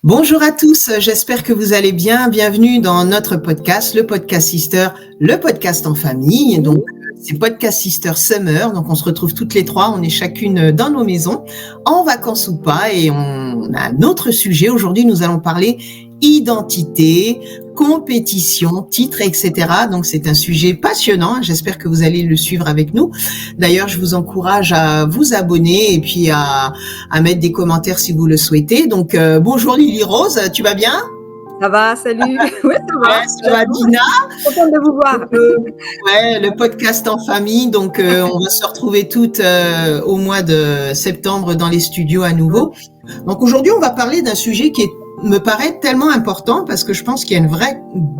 Bonjour à tous, j'espère que vous allez bien. Bienvenue dans notre podcast, le Podcast Sister, le podcast en famille. Donc, c'est Podcast Sister Summer. Donc, on se retrouve toutes les trois. On est chacune dans nos maisons, en vacances ou pas. Et on a un autre sujet. Aujourd'hui, nous allons parler identité, compétition, titre, etc. Donc, c'est un sujet passionnant. J'espère que vous allez le suivre avec nous. D'ailleurs, je vous encourage à vous abonner et puis à mettre des commentaires si vous le souhaitez. Donc, bonjour Lily Rose, tu vas bien? Ça va, salut. Ouais, ça va Dina. Contente de vous voir. Ouais, le podcast en famille. Donc, on va se retrouver toutes au mois de septembre dans les studios à nouveau. Donc, aujourd'hui, on va parler d'un sujet qui me paraît tellement important parce que je pense qu'il y a une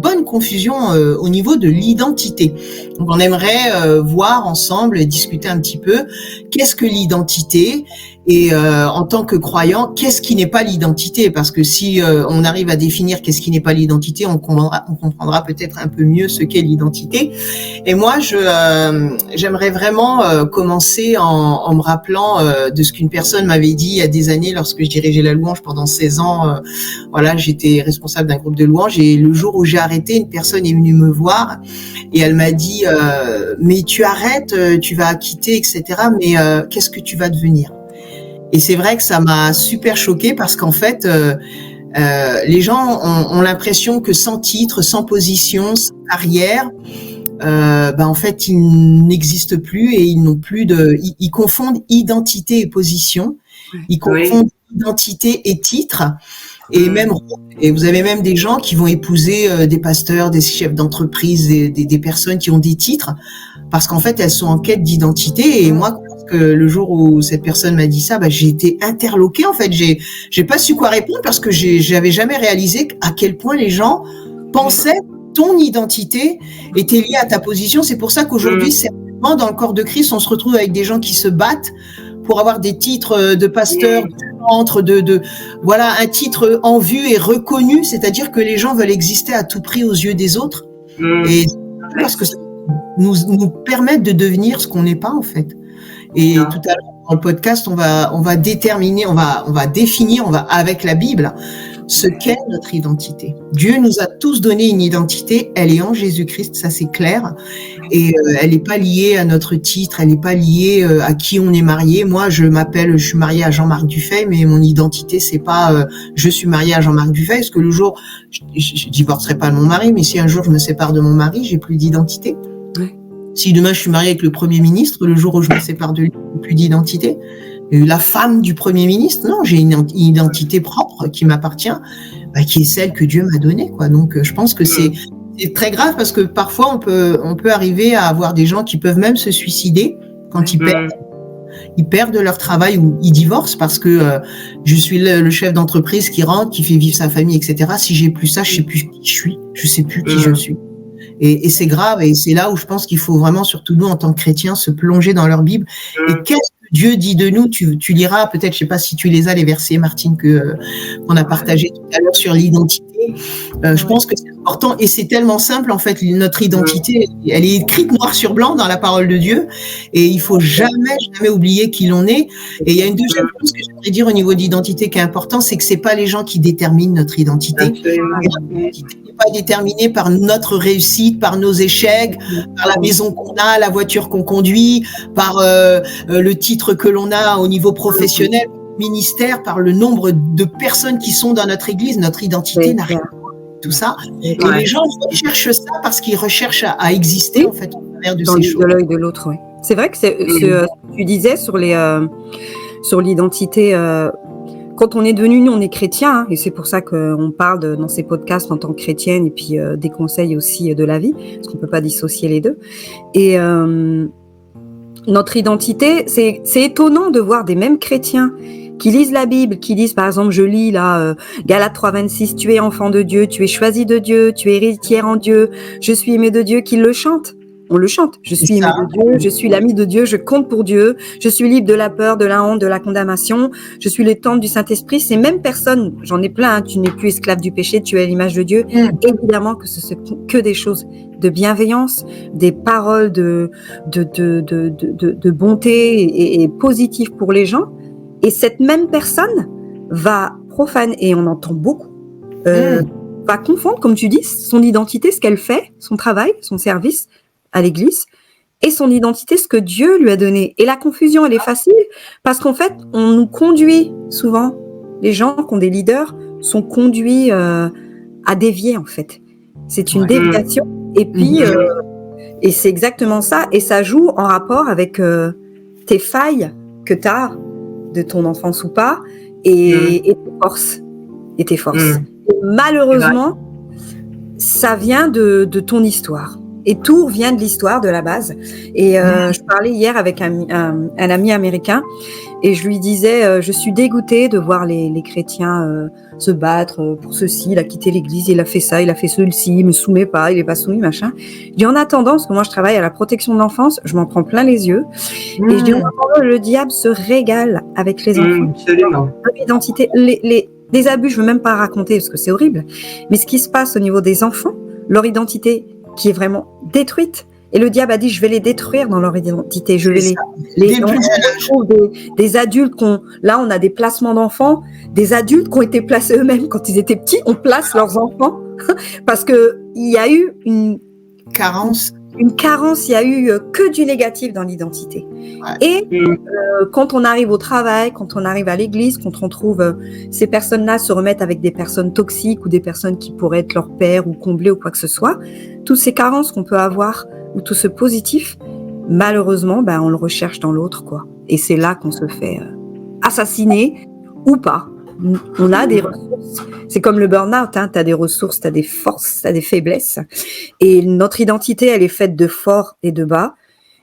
bonne confusion au niveau de l'identité. Donc, on aimerait voir ensemble, discuter un petit peu qu'est-ce que l'identité et en tant que croyant, qu'est-ce qui n'est pas l'identité? Parce que si on arrive à définir qu'est-ce qui n'est pas l'identité, on comprendra peut-être un peu mieux ce qu'est l'identité. Et moi, j'aimerais vraiment commencer en me rappelant de ce qu'une personne m'avait dit il y a des années lorsque je dirigeais la louange pendant 16 ans. Voilà, j'étais responsable d'un groupe de louange et le jour où j'ai arrêté, une personne est venue me voir et elle m'a dit mais tu arrêtes, tu vas quitter, etc. Mais qu'est-ce que tu vas devenir? Et c'est vrai que ça m'a super choquée parce qu'en fait, les gens ont l'impression que sans titre, sans position, sans carrière, en fait, ils n'existent plus et ils n'ont plus ils confondent identité et position. Ils confondent identité et titre. Et vous avez même des gens qui vont épouser des pasteurs, des chefs d'entreprise, des personnes qui ont des titres parce qu'en fait, elles sont en quête d'identité. Et moi, que le jour où cette personne m'a dit ça, j'ai été interloquée. En fait, j'ai pas su quoi répondre parce que j'avais jamais réalisé à quel point les gens pensaient que ton identité était liée à ta position. C'est pour ça qu'aujourd'hui, c'est vraiment dans le corps de Christ, on se retrouve avec des gens qui se battent pour avoir des titres de pasteur, voilà, un titre en vue et reconnu. C'est-à-dire que les gens veulent exister à tout prix aux yeux des autres. Et parce que ça nous permettent de devenir ce qu'on n'est pas, en fait. Et tout à l'heure, dans le podcast, on va déterminer, on va définir, avec la Bible, ce qu'est notre identité. Dieu nous a tous donné une identité, elle est en Jésus-Christ, ça c'est clair. Et elle n'est pas liée à notre titre, elle n'est pas liée à qui on est marié. Moi, je suis mariée à Jean-Marc Dufay, mais mon identité, c'est pas je suis mariée à Jean-Marc Dufay, parce que le jour, je divorcerai pas de mon mari, mais si un jour je me sépare de mon mari, j'ai plus d'identité. Si demain je suis mariée avec le Premier ministre, le jour où je me sépare de lui, j'ai plus d'identité. La femme du Premier ministre, non, j'ai une identité propre qui m'appartient, qui est celle que Dieu m'a donnée, quoi. Donc, je pense que c'est très grave parce que parfois on peut arriver à avoir des gens qui peuvent même se suicider quand ils perdent leur travail ou ils divorcent parce que je suis le chef d'entreprise qui rentre, qui fait vivre sa famille, etc. Si j'ai plus ça, je sais plus qui je suis, je sais plus qui je suis. Et c'est grave, et c'est là où je pense qu'il faut vraiment, surtout nous en tant que chrétiens, se plonger dans leur Bible. Et qu'est-ce que Dieu dit de nous? Tu liras peut-être, je sais pas si tu les as, les versets, Martine, qu'on a partagé tout à l'heure sur l'identité. Je pense que c'est important et c'est tellement simple, en fait. Notre identité, elle est écrite noir sur blanc dans la parole de Dieu, et il faut jamais oublier qui l'on est. Et il y a une deuxième chose que j'aimerais dire au niveau d'identité qui est important, c'est que c'est pas les gens qui déterminent notre identité. L'identité n'est pas déterminée par notre réussite, par nos échecs, par la maison qu'on a, la voiture qu'on conduit, par le titre que l'on a au niveau professionnel, ministère, par le nombre de personnes qui sont dans notre église. Notre identité n'a rien à voir avec tout ça. Et les gens recherchent ça parce qu'ils recherchent à exister, en fait, au travers de ces choses. Dans l'œil de l'autre, oui. C'est vrai que ce que tu disais sur l'identité. Quand on est devenu, nous, on est chrétiens, et c'est pour ça qu'on parle dans ces podcasts en tant que chrétienne, et puis des conseils aussi de la vie, parce qu'on peut pas dissocier les deux. Et notre identité, c'est étonnant de voir des mêmes chrétiens qui lisent la Bible, qui disent, par exemple, je lis là, Galates 3,26, tu es enfant de Dieu, tu es choisi de Dieu, tu es héritière en Dieu, je suis aimé de Dieu, qui le chantent. On le chante. Je suis aimé de Dieu, je suis l'ami de Dieu, je compte pour Dieu, je suis libre de la peur, de la honte, de la condamnation, je suis le temple du Saint-Esprit. Ces mêmes personnes, j'en ai plein, tu n'es plus esclave du péché, tu es à l'image de Dieu. Évidemment que ce sont que des choses de bienveillance, des paroles de bonté et positives pour les gens. Et cette même personne va profane et on entend beaucoup. Va confondre, comme tu dis, son identité, ce qu'elle fait, son travail, son service à l'église, et son identité, ce que Dieu lui a donné. Et la confusion, elle est facile parce qu'en fait, on nous conduit souvent. Les gens qui ont des leaders sont conduits à dévier, en fait. C'est une déviation. Et puis, et c'est exactement ça. Et ça joue en rapport avec tes failles que tu as de ton enfance ou pas et tes forces. Et tes forces. Et malheureusement, ça vient de ton histoire. Et tout vient de l'histoire, de la base. Et je parlais hier avec un ami américain et je lui disais, je suis dégoûtée de voir les chrétiens se battre pour ceci, il a quitté l'église, il a fait ça, il a fait ceci, il me soumet pas, il est pas soumis, machin. Je dis, en attendant, parce que moi je travaille à la protection de l'enfance, je m'en prends plein les yeux. Et je dis, en attendant, le diable se régale avec les enfants. Absolument. L'identité, les abus, je veux même pas raconter parce que c'est horrible. Mais ce qui se passe au niveau des enfants, leur identité qui est vraiment détruite. Et le diable a dit, je vais les détruire dans leur identité. Je vais des adultes là, on a des placements d'enfants, des adultes qui ont été placés eux-mêmes quand ils étaient petits, on place leurs enfants parce que il y a eu une carence, il y a eu que du négatif dans l'identité. Et quand on arrive au travail, quand on arrive à l'église, quand on trouve ces personnes-là se remettent avec des personnes toxiques ou des personnes qui pourraient être leur père ou combler ou quoi que ce soit, toutes ces carences qu'on peut avoir ou tout ce positif, malheureusement, on le recherche dans l'autre, quoi. Et c'est là qu'on se fait assassiner ou pas. On a des ressources. C'est comme le burn-out, hein. Tu as des ressources, tu as des forces, tu as des faiblesses. Et notre identité, elle est faite de forts et de bas.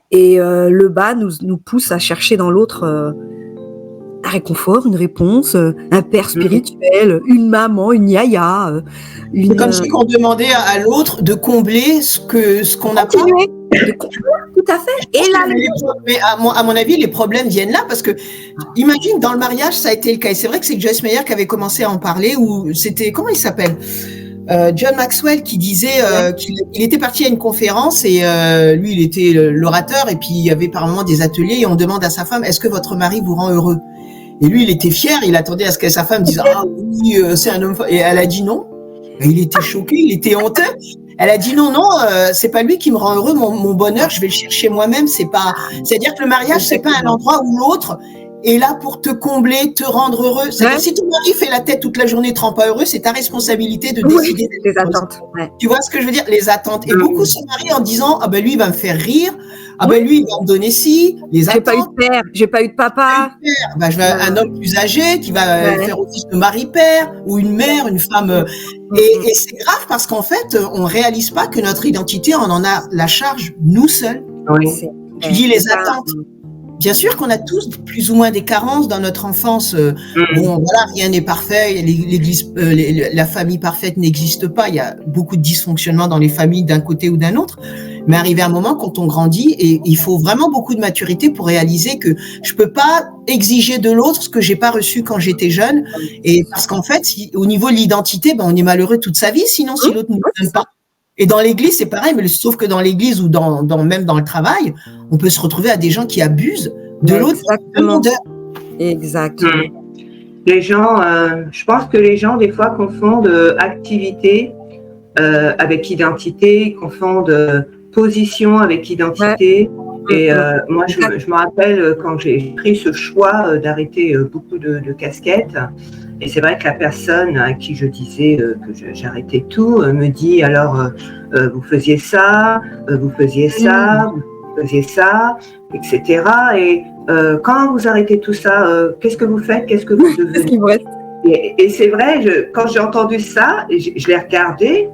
Et le bas nous pousse à chercher dans l'autre un réconfort, une réponse, un père spirituel, une maman, une yaya. C'est comme si on demandait à l'autre de combler ce qu'on n'a pas. Tout à fait. Et là, mais à mon avis, les problèmes viennent là parce que, imagine, dans le mariage, ça a été le cas. Et c'est vrai que c'est Joyce Meyer qui avait commencé à en parler, ou c'était, comment il s'appelle? John Maxwell qui disait qu'il était parti à une conférence et lui, il était l'orateur et puis il y avait par moments des ateliers et on demande à sa femme, est-ce que votre mari vous rend heureux? Et lui, il était fier, il attendait à ce que sa femme dise, ah oui, c'est un homme fort. Et elle a dit non. Et il était choqué, il était honteux. Elle a dit non, c'est pas lui qui me rend heureux, mon bonheur, je vais le chercher moi-même. C'est-à-dire que le mariage, c'est pas un endroit où l'autre est là pour te combler, te rendre heureux. C'est-à-dire si ton mari fait la tête toute la journée, te rend pas heureux, c'est ta responsabilité de décider. Les attentes. Tu vois ce que je veux dire? Les attentes. Et beaucoup se marient en disant, ah ben lui, il va me faire rire. Ah ben lui, il va me donner ci, les attentes. J'ai pas eu de père, j'ai pas eu de papa. Je veux un homme plus âgé qui va faire office de mari-père ou une mère, une femme. Et c'est grave parce qu'en fait, on réalise pas que notre identité, on en a la charge nous seuls. Tu dis les attentes. Bien sûr qu'on a tous plus ou moins des carences dans notre enfance. Bon, voilà, rien n'est parfait. L'église, la famille parfaite n'existe pas. Il y a beaucoup de dysfonctionnements dans les familles d'un côté ou d'un autre. Mais arrivé à un moment, quand on grandit, et il faut vraiment beaucoup de maturité pour réaliser que je peux pas exiger de l'autre ce que j'ai pas reçu quand j'étais jeune. Et parce qu'en fait, au niveau de l'identité, on est malheureux toute sa vie, sinon si l'autre ne nous donne pas. Et dans l'église, c'est pareil, mais sauf que dans l'église ou même dans le travail, on peut se retrouver à des gens qui abusent de l'autre. Exactement. Les gens, je pense que les gens, des fois, confondent activité avec identité, confondent position avec identité. Et moi, je me rappelle quand j'ai pris ce choix d'arrêter beaucoup de casquettes. Et c'est vrai que la personne à qui je disais que j'arrêtais tout me dit alors vous faisiez ça, vous faisiez ça, vous faisiez ça, etc. Et quand vous arrêtez tout ça, qu'est-ce que vous faites, qu'est-ce que vous devenez? Et c'est vrai, quand j'ai entendu ça, je l'ai regardé,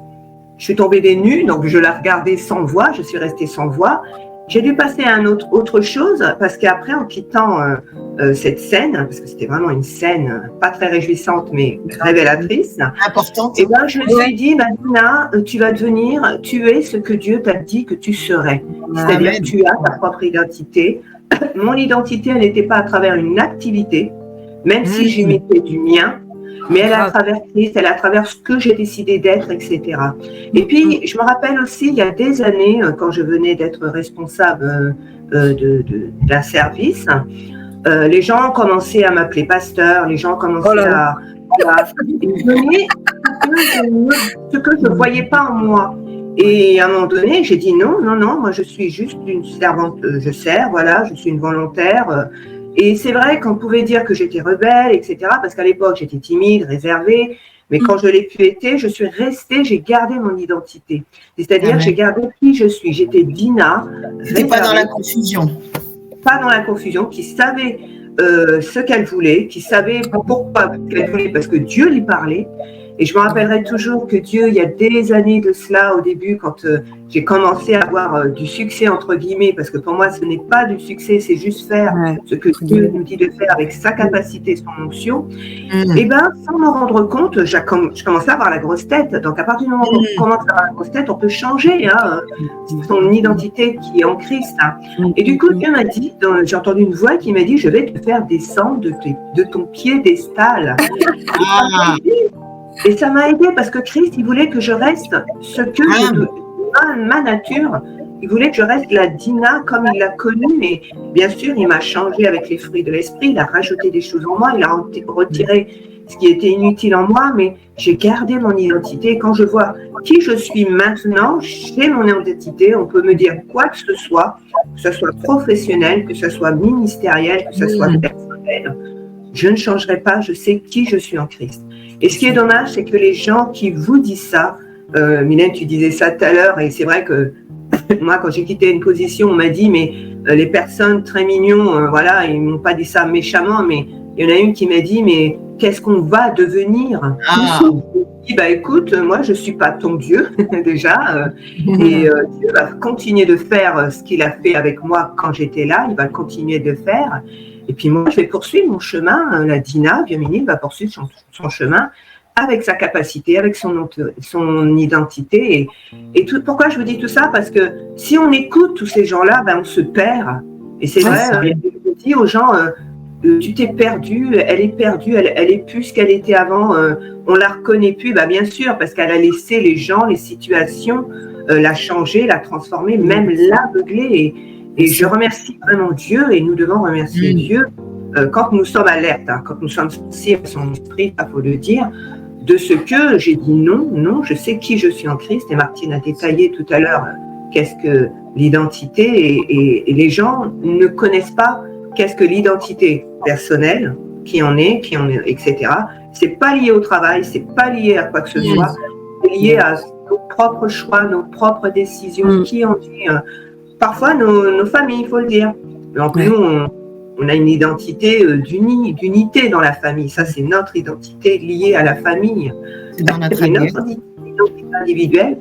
je suis tombée des nues, donc je l'ai regardé sans voix, je suis restée sans voix. J'ai dû passer à autre chose parce qu'après, en quittant cette scène, parce que c'était vraiment une scène pas très réjouissante, mais révélatrice, importante. Et ben, je me suis dit, Dina, tu es ce que Dieu t'a dit que tu serais. C'est-à-dire que tu as ta propre identité. Mon identité, elle n'était pas à travers une activité, même si j'y mettais du mien, mais elle est à travers Christ, elle est à travers ce que j'ai décidé d'être, etc. Et puis, je me rappelle aussi, il y a des années, quand je venais d'être responsable d'un service, les gens commençaient à m'appeler pasteur, les gens commençaient Et donner ce que je ne voyais pas en moi. Et à un moment donné, j'ai dit non, moi je suis juste une servante, je sers, voilà, je suis une volontaire. Et c'est vrai qu'on pouvait dire que j'étais rebelle, etc. Parce qu'à l'époque, j'étais timide, réservée. Mais quand je l'ai pu être, je suis restée, j'ai gardé mon identité. C'est-à-dire que j'ai gardé qui je suis. J'étais Dina. C'était pas dans la confusion. Pas dans la confusion, qui savait ce qu'elle voulait, qui savait pourquoi qu'elle voulait, parce que Dieu lui parlait. Et je me rappellerai toujours que Dieu, il y a des années de cela, au début, quand j'ai commencé à avoir du succès, entre guillemets, parce que pour moi, ce n'est pas du succès, c'est juste faire ce que Dieu nous dit de faire avec sa capacité, son onction. Et bien, sans m'en rendre compte, je commençais à avoir la grosse tête. Donc, à partir du moment où on commence à avoir la grosse tête, on peut changer son identité qui est en Christ. Et du coup, Dieu m'a dit, j'ai entendu une voix qui m'a dit, je vais te faire descendre de ton piédestal. Et ça m'a aidé parce que Christ, il voulait que je reste ce que ma nature. Il voulait que je reste la Dina comme il l'a connue. Mais bien sûr, il m'a changé avec les fruits de l'esprit. Il a rajouté des choses en moi. Il a retiré ce qui était inutile en moi. Mais j'ai gardé mon identité. Quand je vois qui je suis maintenant, j'ai mon identité. On peut me dire quoi que ce soit professionnel, que ce soit ministériel, que ce soit personnel. Je ne changerai pas. Je sais qui je suis en Christ. Et ce qui est dommage, c'est que les gens qui vous disent ça, Mylène, tu disais ça tout à l'heure, et c'est vrai que moi, quand j'ai quitté une position, on m'a dit, mais les personnes très mignons, voilà, ils m'ont pas dit ça méchamment, mais il y en a une qui m'a dit, mais qu'est-ce qu'on va devenir ? Je dis, écoute, moi, je suis pas ton Dieu, déjà, et Dieu va continuer de faire ce qu'il a fait avec moi quand j'étais là, il va continuer de faire. Et puis moi, je vais poursuivre mon chemin. La Dina, Bienvenue, va poursuivre son chemin avec sa capacité, avec son identité. Et tout. Pourquoi je vous dis tout ça ? Parce que si on écoute tous ces gens-là, on se perd. Et c'est vrai, je dis aux gens, tu t'es perdu, elle est perdue, elle est plus ce qu'elle était avant, on la reconnaît plus. Bien sûr, parce qu'elle a laissé les gens, les situations, la changer, la transformer, même l'aveugler. Et je remercie vraiment Dieu, et nous devons remercier Dieu quand nous sommes alertes, quand nous sommes sensibles à son esprit, il faut le dire, de ce que j'ai dit non, je sais qui je suis en Christ, et Martine a détaillé tout à l'heure qu'est-ce que l'identité, et les gens ne connaissent pas qu'est-ce que l'identité personnelle, qui en est, etc. C'est pas lié au travail, c'est pas lié à quoi que ce soit, c'est lié à nos propres choix, nos propres décisions, qui on est. Parfois, nos familles, il faut le dire. Donc, nous, on a une identité d'unité dans la famille. Ça, c'est notre identité liée à la famille. C'est dans notre identité individuelle.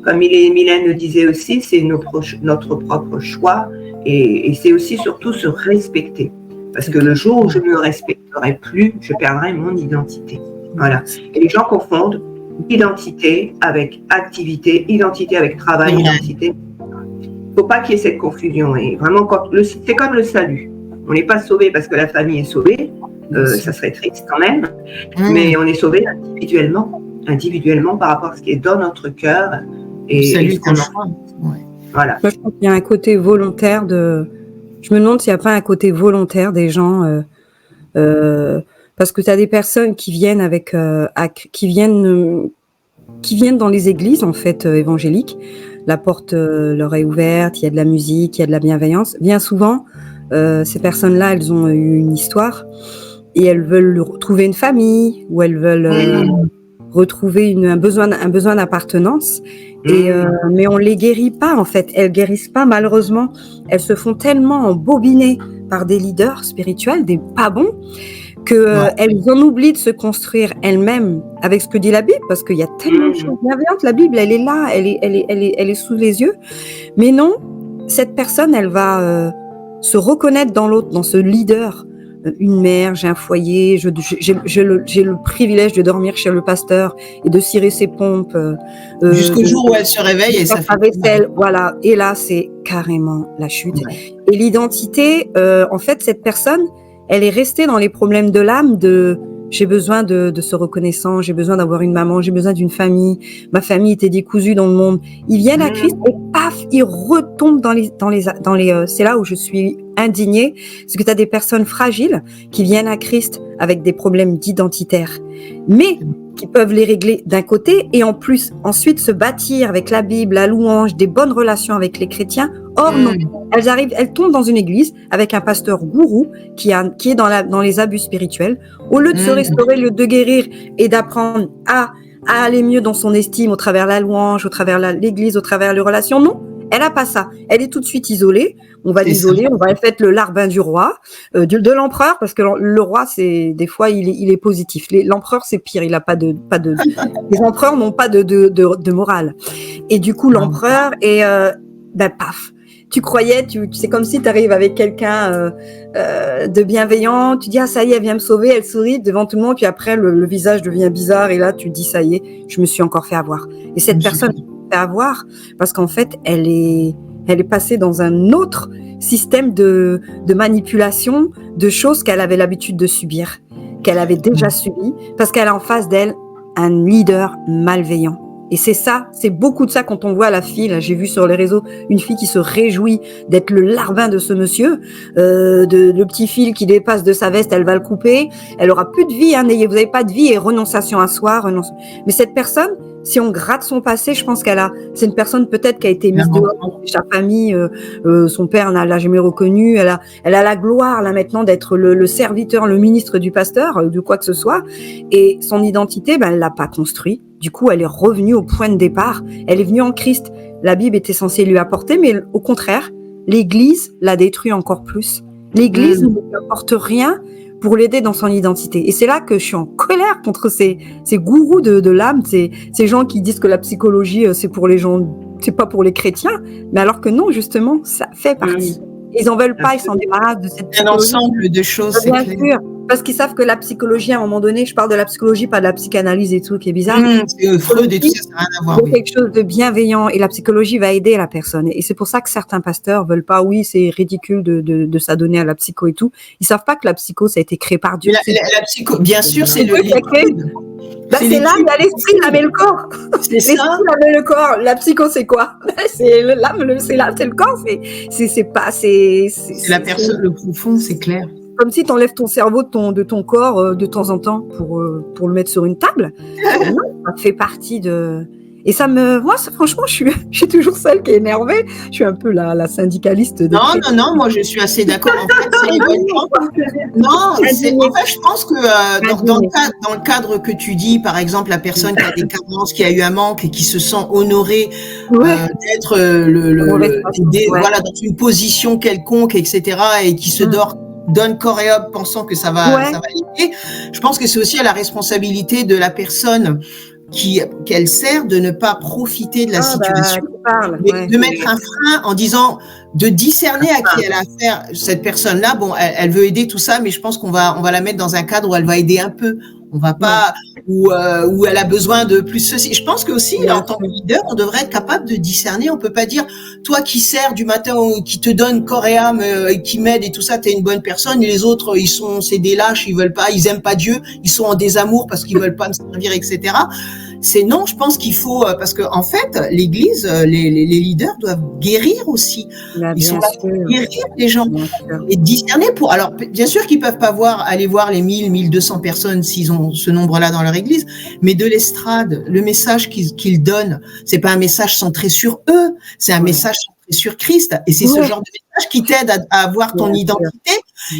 Comme Mylène le disait aussi, c'est notre propre choix. Et c'est aussi surtout se respecter. Parce que le jour où je ne me respecterai plus, je perdrai mon identité. Voilà. Et les gens confondent identité avec activité, identité avec travail, identité. Il ne faut pas qu'il y ait cette confusion. Et vraiment, c'est comme le salut. On n'est pas sauvé parce que la famille est sauvée. Ça serait triste quand même. Mais on est sauvé individuellement par rapport à ce qui est dans notre cœur. Et ce qu'on Voilà. Moi, je pense qu'il y a un côté volontaire Je me demande s'il n'y a pas un côté volontaire des gens. Parce que tu as des personnes qui viennent qui viennent dans les églises, en fait, évangéliques. La porte leur est ouverte, il y a de la musique, il y a de la bienveillance. Bien souvent, ces personnes-là, elles ont eu une histoire et elles veulent retrouver une famille ou elles veulent retrouver un besoin d'appartenance. Mais on les guérit pas, en fait. Elles guérissent pas, malheureusement. Elles se font tellement embobiner par des leaders spirituels, des pas bons, qu'elles en oublient de se construire elles-mêmes avec ce que dit la Bible, parce qu'il y a tellement de choses bienveillantes. La Bible, elle est là, elle est sous les yeux. Mais non, cette personne, elle va se reconnaître dans l'autre, dans ce leader. Une mère, j'ai un foyer, j'ai le privilège de dormir chez le pasteur et de cirer ses pompes. Jusqu'au jour où elle se réveille et ça fait vaisselle, voilà. Et là, c'est carrément la chute. Et l'identité, en fait, cette personne, elle est restée dans les problèmes de l'âme j'ai besoin de ce reconnaissant, j'ai besoin d'avoir une maman, j'ai besoin d'une famille, ma famille était décousue dans le monde. Ils viennent à Christ et paf, ils retombent dans les c'est là où je suis indignée, parce que tu as des personnes fragiles qui viennent à Christ avec des problèmes d'identitaire, mais qui peuvent les régler d'un côté et en plus ensuite se bâtir avec la Bible, la louange, des bonnes relations avec les chrétiens. Or non, elles tombent dans une église avec un pasteur gourou qui est dans les abus spirituels. Au lieu de se restaurer, au lieu de guérir et d'apprendre à aller mieux dans son estime au travers la louange, au travers l'église, au travers les relations, non. Elle a pas ça. Elle est tout de suite isolée. On va l'isoler. On va faire le larbin du roi, de l'empereur, parce que le roi, c'est des fois il est positif. L'empereur, c'est pire. Il a pas de. Les empereurs n'ont pas de morale. Et du coup, l'empereur est paf. Tu croyais, c'est comme si tu arrives avec quelqu'un de bienveillant. Tu dis ça y est, elle vient me sauver. Elle sourit devant tout le monde. Puis après, le visage devient bizarre. Et là, tu dis ça y est, je me suis encore fait avoir. Et cette personne fait avoir parce qu'en fait elle est passée dans un autre système de manipulation de choses qu'elle avait l'habitude de subir, qu'elle avait déjà subi, parce qu'elle a en face d'elle un leader malveillant. Et c'est beaucoup de ça quand on voit la fille, là, j'ai vu sur les réseaux une fille qui se réjouit d'être le larbin de ce monsieur, le petit fil qui dépasse de sa veste, elle va le couper, elle aura plus de vie, vous n'avez pas de vie et renonciation à soi, mais cette personne, si on gratte son passé, je pense c'est une personne peut-être qui a été mise dehors de sa famille, son père l'a jamais reconnue, elle a la gloire là maintenant d'être le serviteur, le ministre du pasteur, de quoi que ce soit, et son identité, elle l'a pas construit. Du coup, elle est revenue au point de départ. Elle est venue en Christ. La Bible était censée lui apporter, mais au contraire, l'Église l'a détruit encore plus. L'Église ne lui apporte rien pour l'aider dans son identité. Et c'est là que je suis en colère contre ces gourous de l'âme, ces gens qui disent que la psychologie, c'est pour les gens, c'est pas pour les chrétiens, mais alors que non, justement, ça fait partie. Ils en veulent pas, ils s'en débarrassent de cette psychologie. Un ensemble de choses, bien sûr. Parce qu'ils savent que la psychologie, à un moment donné, je parle de la psychologie, pas de la psychanalyse et tout, qui est bizarre. C'est Freud et tout ça, ça n'a rien à voir. C'est quelque chose de bienveillant et la psychologie va aider la personne. Et c'est pour ça que certains pasteurs veulent pas, c'est ridicule de s'adonner à la psycho et tout. Ils savent pas que la psycho, ça a été créé par Dieu. La psycho, bien sûr, c'est c'est là, il y a l'esprit, il met le corps. C'est ça. L'esprit, il met le corps. La psycho, c'est quoi? C'est l'âme, c'est le corps. C'est la personne, le profond, c'est clair. Comme si tu enlèves ton cerveau de ton corps de temps en temps pour le mettre sur une table. Non, ça fait partie de... Et moi, franchement, je suis toujours celle qui est énervée. Je suis un peu la syndicaliste. Non, moi, je suis assez d'accord. En fait, c'est une bonne chose. Non, en fait, je pense que dans le cadre que tu dis, par exemple, la personne qui a des carences, qui a eu un manque et qui se sent honorée d'être voilà, dans une position quelconque, etc., et qui se donne corps et âme pensant que ça va aider. Je pense que c'est aussi à la responsabilité de la personne qu'elle sert de ne pas profiter de la situation, de mettre un frein en disant, de discerner à qui elle a affaire. Cette personne-là, bon, elle veut aider tout ça, mais je pense qu'on va la mettre dans un cadre où elle va aider un peu. On va pas, où elle a besoin de plus ceci. Je pense que aussi, en tant que leader, on devrait être capable de discerner. On peut pas dire, toi qui sers du matin, qui te donne corps et âme, qui m'aide et tout ça, t'es une bonne personne, et les autres, c'est des lâches, ils veulent pas, ils aiment pas Dieu, ils sont en désamour parce qu'ils veulent pas me servir, etc. C'est non, je pense qu'il faut, parce que en fait, l'Église, les leaders doivent guérir aussi. Ils sont là pour guérir les gens et discerner pour. Alors, bien sûr qu'ils peuvent pas aller voir les 1200 personnes s'ils ont ce nombre-là dans leur Église, mais de l'estrade, le message qu'ils donnent, c'est pas un message centré sur eux, c'est un message centré sur Christ, et c'est ce genre de message qui t'aide à avoir ton identité.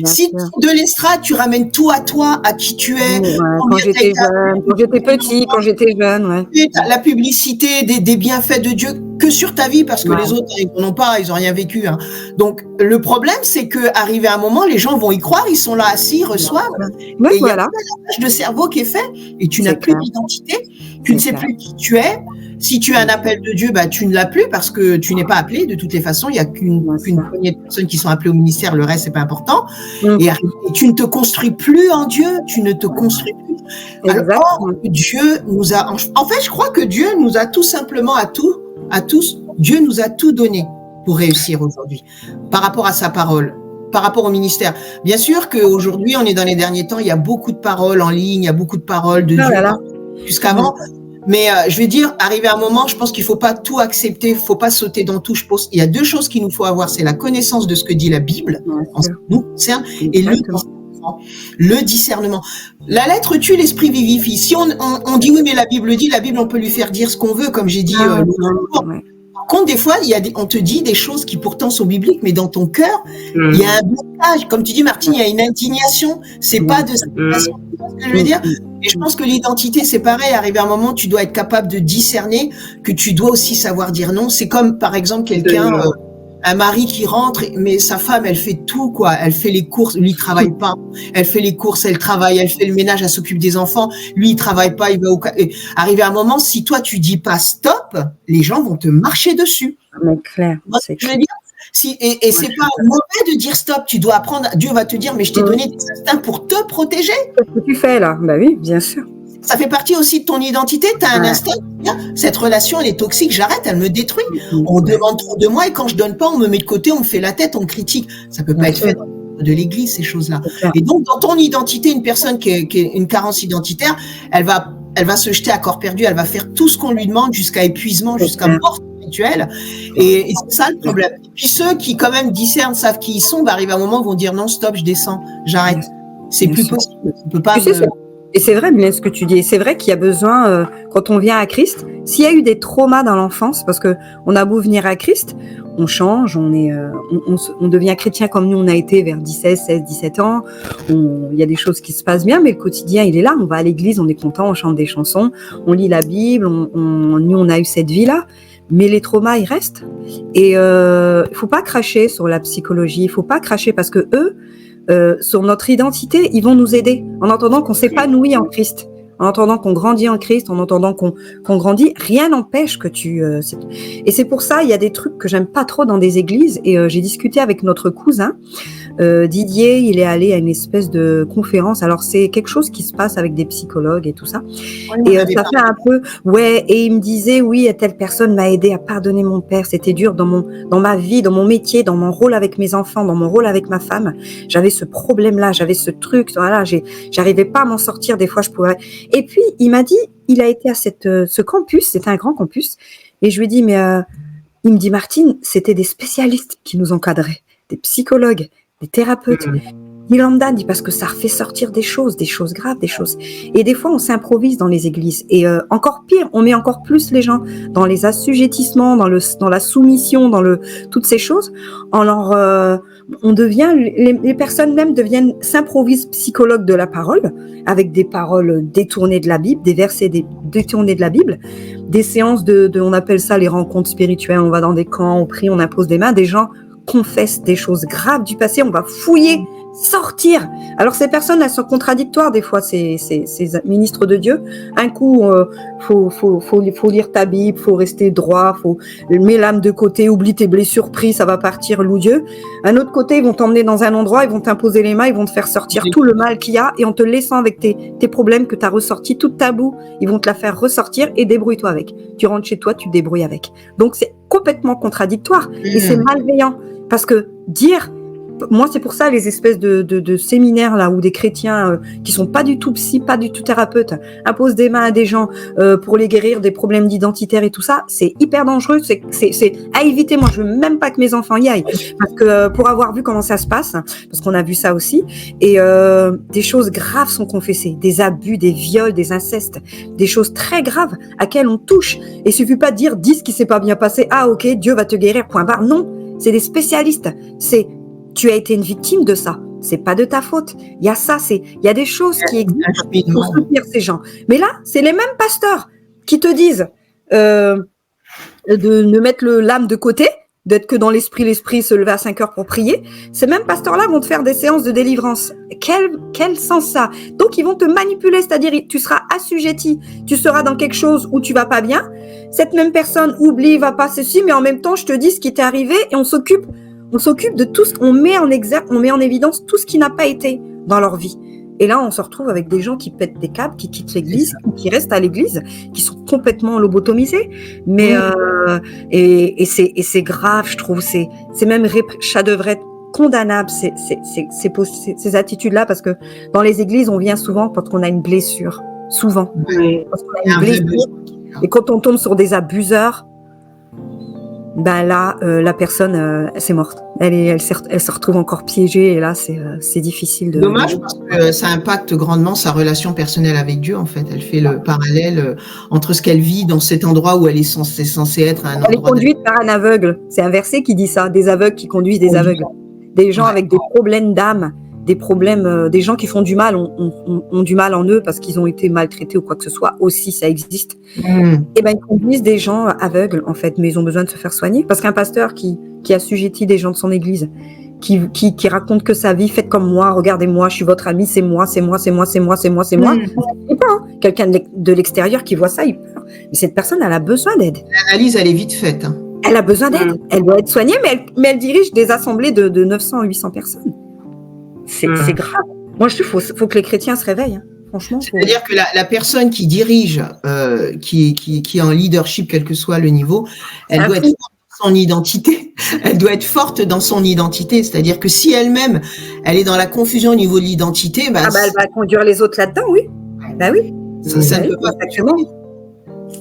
Si de l'estrade, tu ramènes tout à toi, à qui tu es. Quand j'étais jeune, quand j'étais petit, quand j'étais jeune, la publicité des bienfaits de Dieu que sur ta vie, parce que les autres, ils n'ont pas, ils n'ont rien vécu. Hein. Donc, le problème, c'est qu'arrivé à un moment, les gens vont y croire, ils sont là assis, ils reçoivent. Et il y a un lavage de cerveau qui est fait, et tu n'as plus d'identité, tu ne sais plus qui tu es. Si tu as un appel de Dieu, tu ne l'as plus parce que tu n'es pas appelé. De toutes les façons, il n'y a qu'une poignée de personnes qui sont appelées au ministère. Le reste, c'est pas important. Et tu ne te construis plus en Dieu. Tu ne te construis plus. Alors, Dieu nous a. En fait, je crois que Dieu nous a tout simplement à tous. Dieu nous a tout donné pour réussir aujourd'hui. Par rapport à sa parole. par rapport au ministère. Bien sûr qu'aujourd'hui, on est dans les derniers temps, il y a beaucoup de paroles en ligne, il y a beaucoup de paroles de Dieu plus qu'avant. Mais je vais dire, arrivé à un moment, je pense qu'il faut pas tout accepter, il faut pas sauter dans tout. Je pense il y a deux choses qu'il nous faut avoir, c'est la connaissance de ce que dit la Bible en ce qui nous concerne et le discernement. La lettre tue, l'esprit vivifie. Si on dit oui, mais la Bible dit, la Bible, on peut lui faire dire ce qu'on veut, comme j'ai dit l'autre jour. Par contre, des fois, on te dit des choses qui pourtant sont bibliques, mais dans ton cœur, il y a un blocage. Comme tu dis, Martine, il y a une indignation. C'est pas de cette façon. Tu vois ce que je veux dire? Et je pense que l'identité, c'est pareil. Arrivé à un moment, tu dois être capable de discerner que tu dois aussi savoir dire non. C'est comme, par exemple, quelqu'un, un mari qui rentre, mais sa femme, elle fait tout, quoi. Elle fait les courses, lui, il travaille pas. Elle fait les courses, elle travaille, elle fait le ménage, elle s'occupe des enfants. Lui, il travaille pas, il va arrivé à un moment, si toi, tu dis pas stop, les gens vont te marcher dessus. Mais clair. C'est clair. Et c'est pas mauvais de dire stop. Tu dois apprendre. Dieu va te dire, mais je t'ai donné des instincts pour te protéger. Qu'est-ce que tu fais là? Bah oui, bien sûr. Ça fait partie aussi de ton identité. Tu as un instinct. Cette relation, elle est toxique. J'arrête, elle me détruit. On demande trop de moi et quand je donne pas, on me met de côté, on me fait la tête, on me critique. Ça peut pas être fait de l'Église, ces choses-là. Et donc, dans ton identité, une personne qui est une carence identitaire, elle va se jeter à corps perdu. Elle va faire tout ce qu'on lui demande jusqu'à épuisement, jusqu'à mort spirituelle. Et c'est ça le problème. Et puis ceux qui quand même discernent, savent qui ils sont, arrivent à un moment, vont dire non, stop, je descends, j'arrête. C'est plus possible. On peut pas. Et c'est vrai, Mylène, ce que tu dis. C'est vrai qu'il y a besoin, quand on vient à Christ, s'il y a eu des traumas dans l'enfance, parce que on a beau venir à Christ, on change, on devient chrétien comme nous on a été vers 17 ans. Il y a des choses qui se passent bien, mais le quotidien, il est là. On va à l'église, on est content, on chante des chansons, on lit la Bible, nous, on a eu cette vie-là. Mais les traumas, ils restent. Et il faut pas cracher sur la psychologie. Il faut pas cracher parce que eux, sur notre identité, ils vont nous aider en entendant qu'on s'épanouit en Christ, en entendant qu'on grandit en Christ, en entendant qu'on grandit. Rien n'empêche que et c'est pour ça, il y a des trucs que j'aime pas trop dans des églises. Et j'ai discuté avec notre cousin Didier, il est allé à une espèce de conférence. Alors c'est quelque chose qui se passe avec des psychologues et tout ça. Et ça fait un peu, et il me disait, oui, telle personne m'a aidé à pardonner mon père. C'était dur dans ma vie, dans mon métier, dans mon rôle avec mes enfants, dans mon rôle avec ma femme. J'avais ce problème-là, j'avais ce truc. Voilà, j'arrivais pas à m'en sortir. Des fois, je pouvais. Et puis il m'a dit, il a été à ce campus. C'était un grand campus. Et je lui ai dit, mais il me dit, Martine, c'était des spécialistes qui nous encadraient, des psychologues, des thérapeutes. Ni lambda, dit parce que ça refait sortir des choses graves, des choses. Et des fois, on s'improvise dans les églises. Et encore pire, on met encore plus les gens dans les assujettissements, dans la soumission, toutes ces choses. On devient, les personnes même s'improvisent psychologues de la parole, avec des paroles détournées de la Bible, des versets détournés de la Bible, des séances on appelle ça les rencontres spirituelles. On va dans des camps, on prie, on impose des mains, des gens confessent des choses graves du passé, on va fouiller, sortir. Alors ces personnes, elles sont contradictoires des fois, ces ministres de Dieu. Un coup, faut lire ta Bible, faut rester droit, mets l'âme de côté, oublie tes blessures prises, ça va partir, loue Dieu. Un autre côté, ils vont t'emmener dans un endroit, ils vont t'imposer les mains, ils vont te faire sortir tout le mal qu'il y a, et en te laissant avec tes problèmes que tu as ressortis, toute ta boue, ils vont te la faire ressortir et débrouille-toi avec. Tu rentres chez toi, tu te débrouilles avec. Donc c'est complètement contradictoire et c'est malveillant. Parce que moi c'est pour ça les espèces de séminaires là où des chrétiens qui sont pas du tout psy, pas du tout thérapeutes, imposent des mains à des gens pour les guérir des problèmes d'identitaire et tout ça, c'est hyper dangereux, c'est à éviter. Moi je veux même pas que mes enfants y aillent parce que pour avoir vu comment ça se passe, parce qu'on a vu ça aussi, et des choses graves sont confessées, des abus, des viols, des incestes, des choses très graves à quelles on touche. Et il suffit pas de dire dis ce qui s'est pas bien passé, ah ok Dieu va te guérir, point barre. Non, c'est des spécialistes, tu as été une victime de ça. C'est pas de ta faute. Il y a ça, il y a des choses qui existent pour soutenir ces gens. Mais là, c'est les mêmes pasteurs qui te disent de ne mettre l'âme de côté, d'être que dans l'esprit, se lever à 5 heures pour prier. Ces mêmes pasteurs-là vont te faire des séances de délivrance. Quel sens ça? Donc, ils vont te manipuler, c'est-à-dire, tu seras assujetti, tu seras dans quelque chose où tu vas pas bien. Cette même personne oublie, va pas ceci, mais en même temps, je te dis ce qui t'est arrivé et on s'occupe de tout ce qu'on met en exergue, on met en évidence tout ce qui n'a pas été dans leur vie. Et là, on se retrouve avec des gens qui pètent des câbles, qui quittent l'église, qui restent à l'église, qui sont complètement lobotomisés. Mais et c'est grave, je trouve. Ça devrait être condamnable ces attitudes-là, parce que dans les églises, on vient souvent quand on a une blessure. Souvent. Oui. Quand on a une blessure. Et quand on tombe sur des abuseurs, ben là, la personne, c'est morte. Elle se retrouve encore piégée, et là, c'est difficile de. Dommage, parce que ça impacte grandement sa relation personnelle avec Dieu, en fait. Elle fait le parallèle entre ce qu'elle vit dans cet endroit où elle est censée être un endroit. Elle est conduite par un aveugle. C'est un verset qui dit ça. Des aveugles qui conduisent des aveugles. Des gens avec des problèmes d'âme, des problèmes, des gens qui font du mal, ont du mal en eux parce qu'ils ont été maltraités ou quoi que ce soit. Aussi, ça existe. Et ben, ils conduisent des gens aveugles, en fait, mais ils ont besoin de se faire soigner. Parce qu'un pasteur qui assujettit des gens de son église, qui raconte que sa vie, faites comme moi, regardez-moi, je suis votre ami, c'est moi. Et pas, hein. Quelqu'un de l'extérieur qui voit ça, il pleure. Mais cette personne, elle a besoin d'aide. L'analyse, elle est vite faite. Hein. Elle a besoin d'aide. Elle doit être soignée, mais elle dirige des assemblées de 900 à 800 personnes. C'est grave. Moi, je trouve qu'il faut que les chrétiens se réveillent. Hein. Franchement. C'est-à-dire que la personne qui dirige, qui est en leadership, quel que soit le niveau, elle doit être forte dans son identité. Elle doit être forte dans son identité. C'est-à-dire que si elle-même, elle est dans la confusion au niveau de l'identité, elle va conduire les autres là-dedans, oui. Bah oui. Ça ne peut pas fonctionner.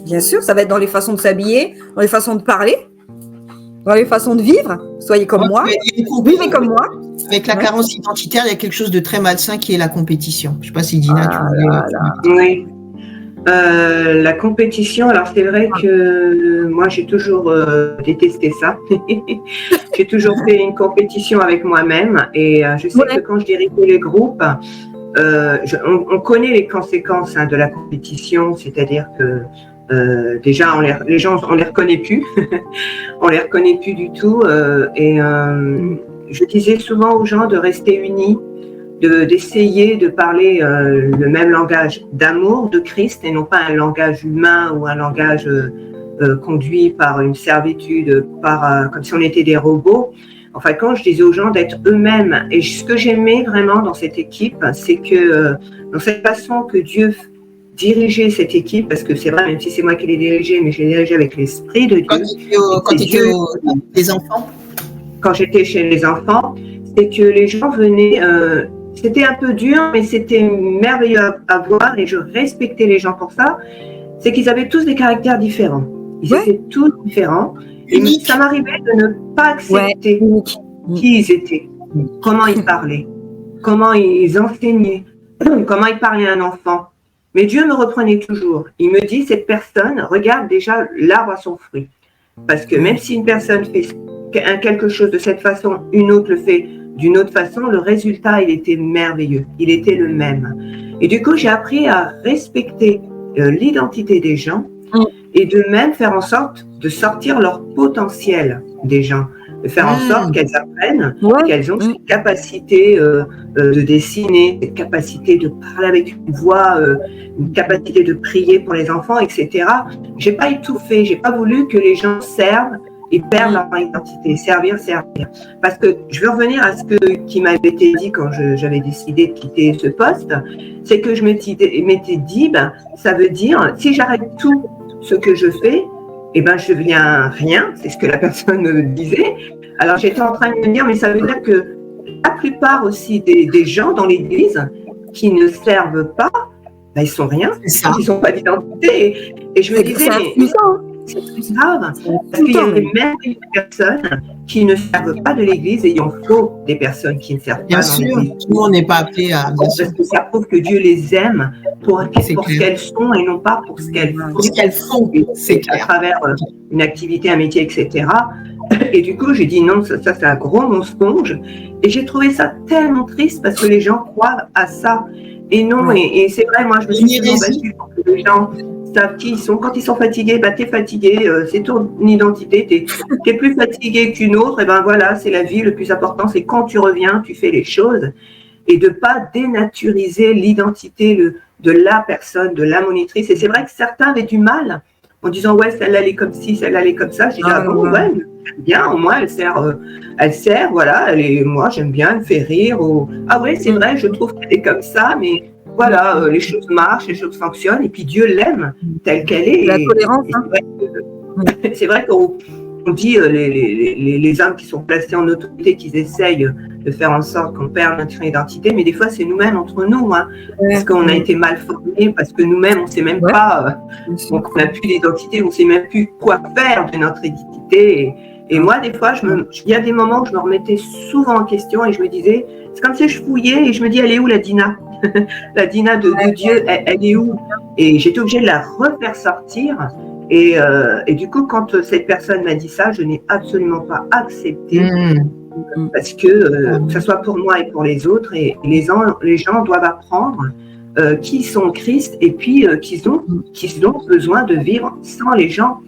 Bien sûr, ça va être dans les façons de s'habiller, dans les façons de parler, dans les façons de vivre. Soyez comme moi. Vivez comme moi. Avec la carence identitaire, il y a quelque chose de très malsain qui est la compétition. Je ne sais pas si Dina, tu voulais... Oui. La compétition, alors c'est vrai que moi j'ai toujours détesté ça. J'ai toujours fait une compétition avec moi-même et je sais que quand je dirigeais les groupes, on connaît les conséquences de la compétition, c'est-à-dire que déjà les gens on les reconnaît plus, on les reconnaît plus du tout et je disais souvent aux gens de rester unis, d'essayer de parler le même langage d'amour de Christ et non pas un langage humain ou un langage conduit par une servitude, comme si on était des robots. Enfin, quand je disais aux gens d'être eux-mêmes, et ce que j'aimais vraiment dans cette équipe, c'est que dans cette façon que Dieu dirigeait cette équipe, parce que c'est vrai, même si c'est moi qui l'ai dirigée, mais je l'ai dirigée avec l'Esprit de Dieu. Quand tu étais les enfants? Quand j'étais chez les enfants, c'est que les gens venaient... c'était un peu dur, mais c'était merveilleux à voir et je respectais les gens pour ça. C'est qu'ils avaient tous des caractères différents. Ils étaient tous différents. Et ça m'arrivait de ne pas accepter qui ils étaient, comment ils parlaient, comment ils enseignaient, comment ils parlaient à un enfant. Mais Dieu me reprenait toujours. Il me dit, cette personne, regarde déjà l'arbre à son fruit. Parce que même si une personne fait quelque chose de cette façon, une autre le fait d'une autre façon, le résultat, il était merveilleux. Il était le même. Et du coup, j'ai appris à respecter l'identité des gens et de même faire en sorte de sortir leur potentiel des gens. De faire en sorte qu'elles apprennent, qu'elles ont cette capacité de dessiner, cette capacité de parler avec une voix, une capacité de prier pour les enfants, etc. J'ai pas étouffé, j'ai pas voulu que les gens servent et perdent leur identité, servir. Parce que je veux revenir à ce qui m'avait été dit quand j'avais décidé de quitter ce poste, c'est que je m'étais dit, ça veut dire, si j'arrête tout ce que je fais, eh ben, je deviens rien, c'est ce que la personne me disait. Alors j'étais en train de me dire, mais ça veut dire que la plupart aussi des gens dans l'église qui ne servent pas, ils sont rien, ils n'ont pas d'identité. Et je me disais, mais c'est plus grave, parce qu'il y a des merveilleuses personnes qui ne servent pas de l'église et il en faut des personnes qui ne servent pas dans l'église. Tout le monde n'est pas appelé à... Parce que ça prouve que Dieu les aime pour ce qu'elles sont et non pas pour ce qu'elles font. C'est à travers une activité, un métier, etc. Et du coup, j'ai dit non, ça c'est un gros mensonge. Et j'ai trouvé ça tellement triste parce que les gens croient à ça. Et non, et c'est vrai, moi je me suis toujours battue pour que les gens savent qui ils sont. Quand ils sont fatigués, t'es fatigué, c'est ton identité, t'es plus fatigué qu'une autre, et ben voilà, c'est la vie. Le plus important, c'est quand tu reviens, tu fais les choses. Et de ne pas dénaturiser l'identité de la personne, de la monitrice. Et c'est vrai que certains avaient du mal en disant, ouais, celle-là, elle est comme ci, celle-là, elle est comme ça. Je dis, ouais, bien, au moins, elle sert, voilà, moi, j'aime bien, elle me fait rire. Ah ouais, c'est vrai, je trouve qu'elle est comme ça, mais voilà, les choses marchent, les choses fonctionnent, et puis Dieu l'aime telle qu'elle est. La tolérance. C'est vrai qu'on on dit les hommes qui sont placés en autorité, qu'ils essayent de faire en sorte qu'on perde notre identité, mais des fois c'est nous-mêmes entre nous, hein, parce qu'on a été mal formés, parce que nous-mêmes on ne sait même pas, donc on n'a plus d'identité, on ne sait même plus quoi faire de notre identité. Et moi des fois, il y a des moments où je me remettais souvent en question et je me disais, c'est comme si je fouillais et je me dis, elle est où la Dina? La Dina de Dieu, elle est où? Et j'étais obligée de la refaire sortir. Et du coup, quand cette personne m'a dit ça, je n'ai absolument pas accepté parce que ce soit pour moi et pour les autres, et les gens doivent apprendre qui sont Christ et puis qu'ils ont besoin de vivre sans les gens.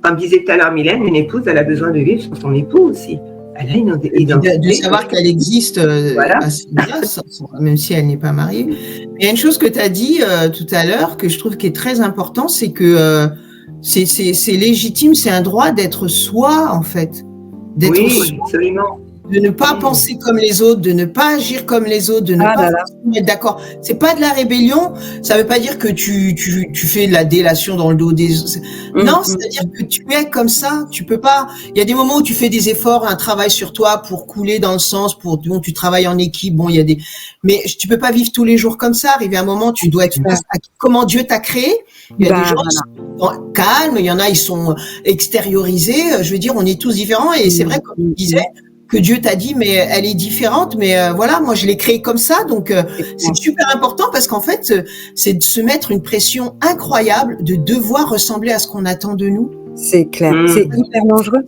Comme disait tout à l'heure Mylène, une épouse, elle a besoin de vivre sans son époux aussi. Elle a une identité. De savoir qu'elle existe, voilà. Même si elle n'est pas mariée. Il y a une chose que tu as dit tout à l'heure que je trouve qui est très important, c'est que c'est légitime, c'est un droit d'être soi, en fait. Oui, soi, absolument. De ne pas penser comme les autres, de ne pas agir comme les autres, de ne pas être d'accord. C'est pas de la rébellion, ça veut pas dire que tu fais de la délation dans le dos des autres. Non, c'est-à-dire que tu es comme ça, tu peux pas. Il y a des moments où tu fais des efforts, un travail sur toi pour couler dans le sens, bon, tu travailles en équipe, bon, il y a des, mais tu peux pas vivre tous les jours comme ça. Arrivé à un moment, tu dois être face à comment Dieu t'a créé. Il y a des gens qui sont calmes, il y en a, ils sont extériorisés. Je veux dire, on est tous différents et c'est vrai, comme tu disais, que Dieu t'a dit, mais elle est différente, mais voilà, moi je l'ai créée comme ça, donc c'est super important parce qu'en fait, c'est de se mettre une pression incroyable de devoir ressembler à ce qu'on attend de nous. C'est clair, c'est hyper dangereux,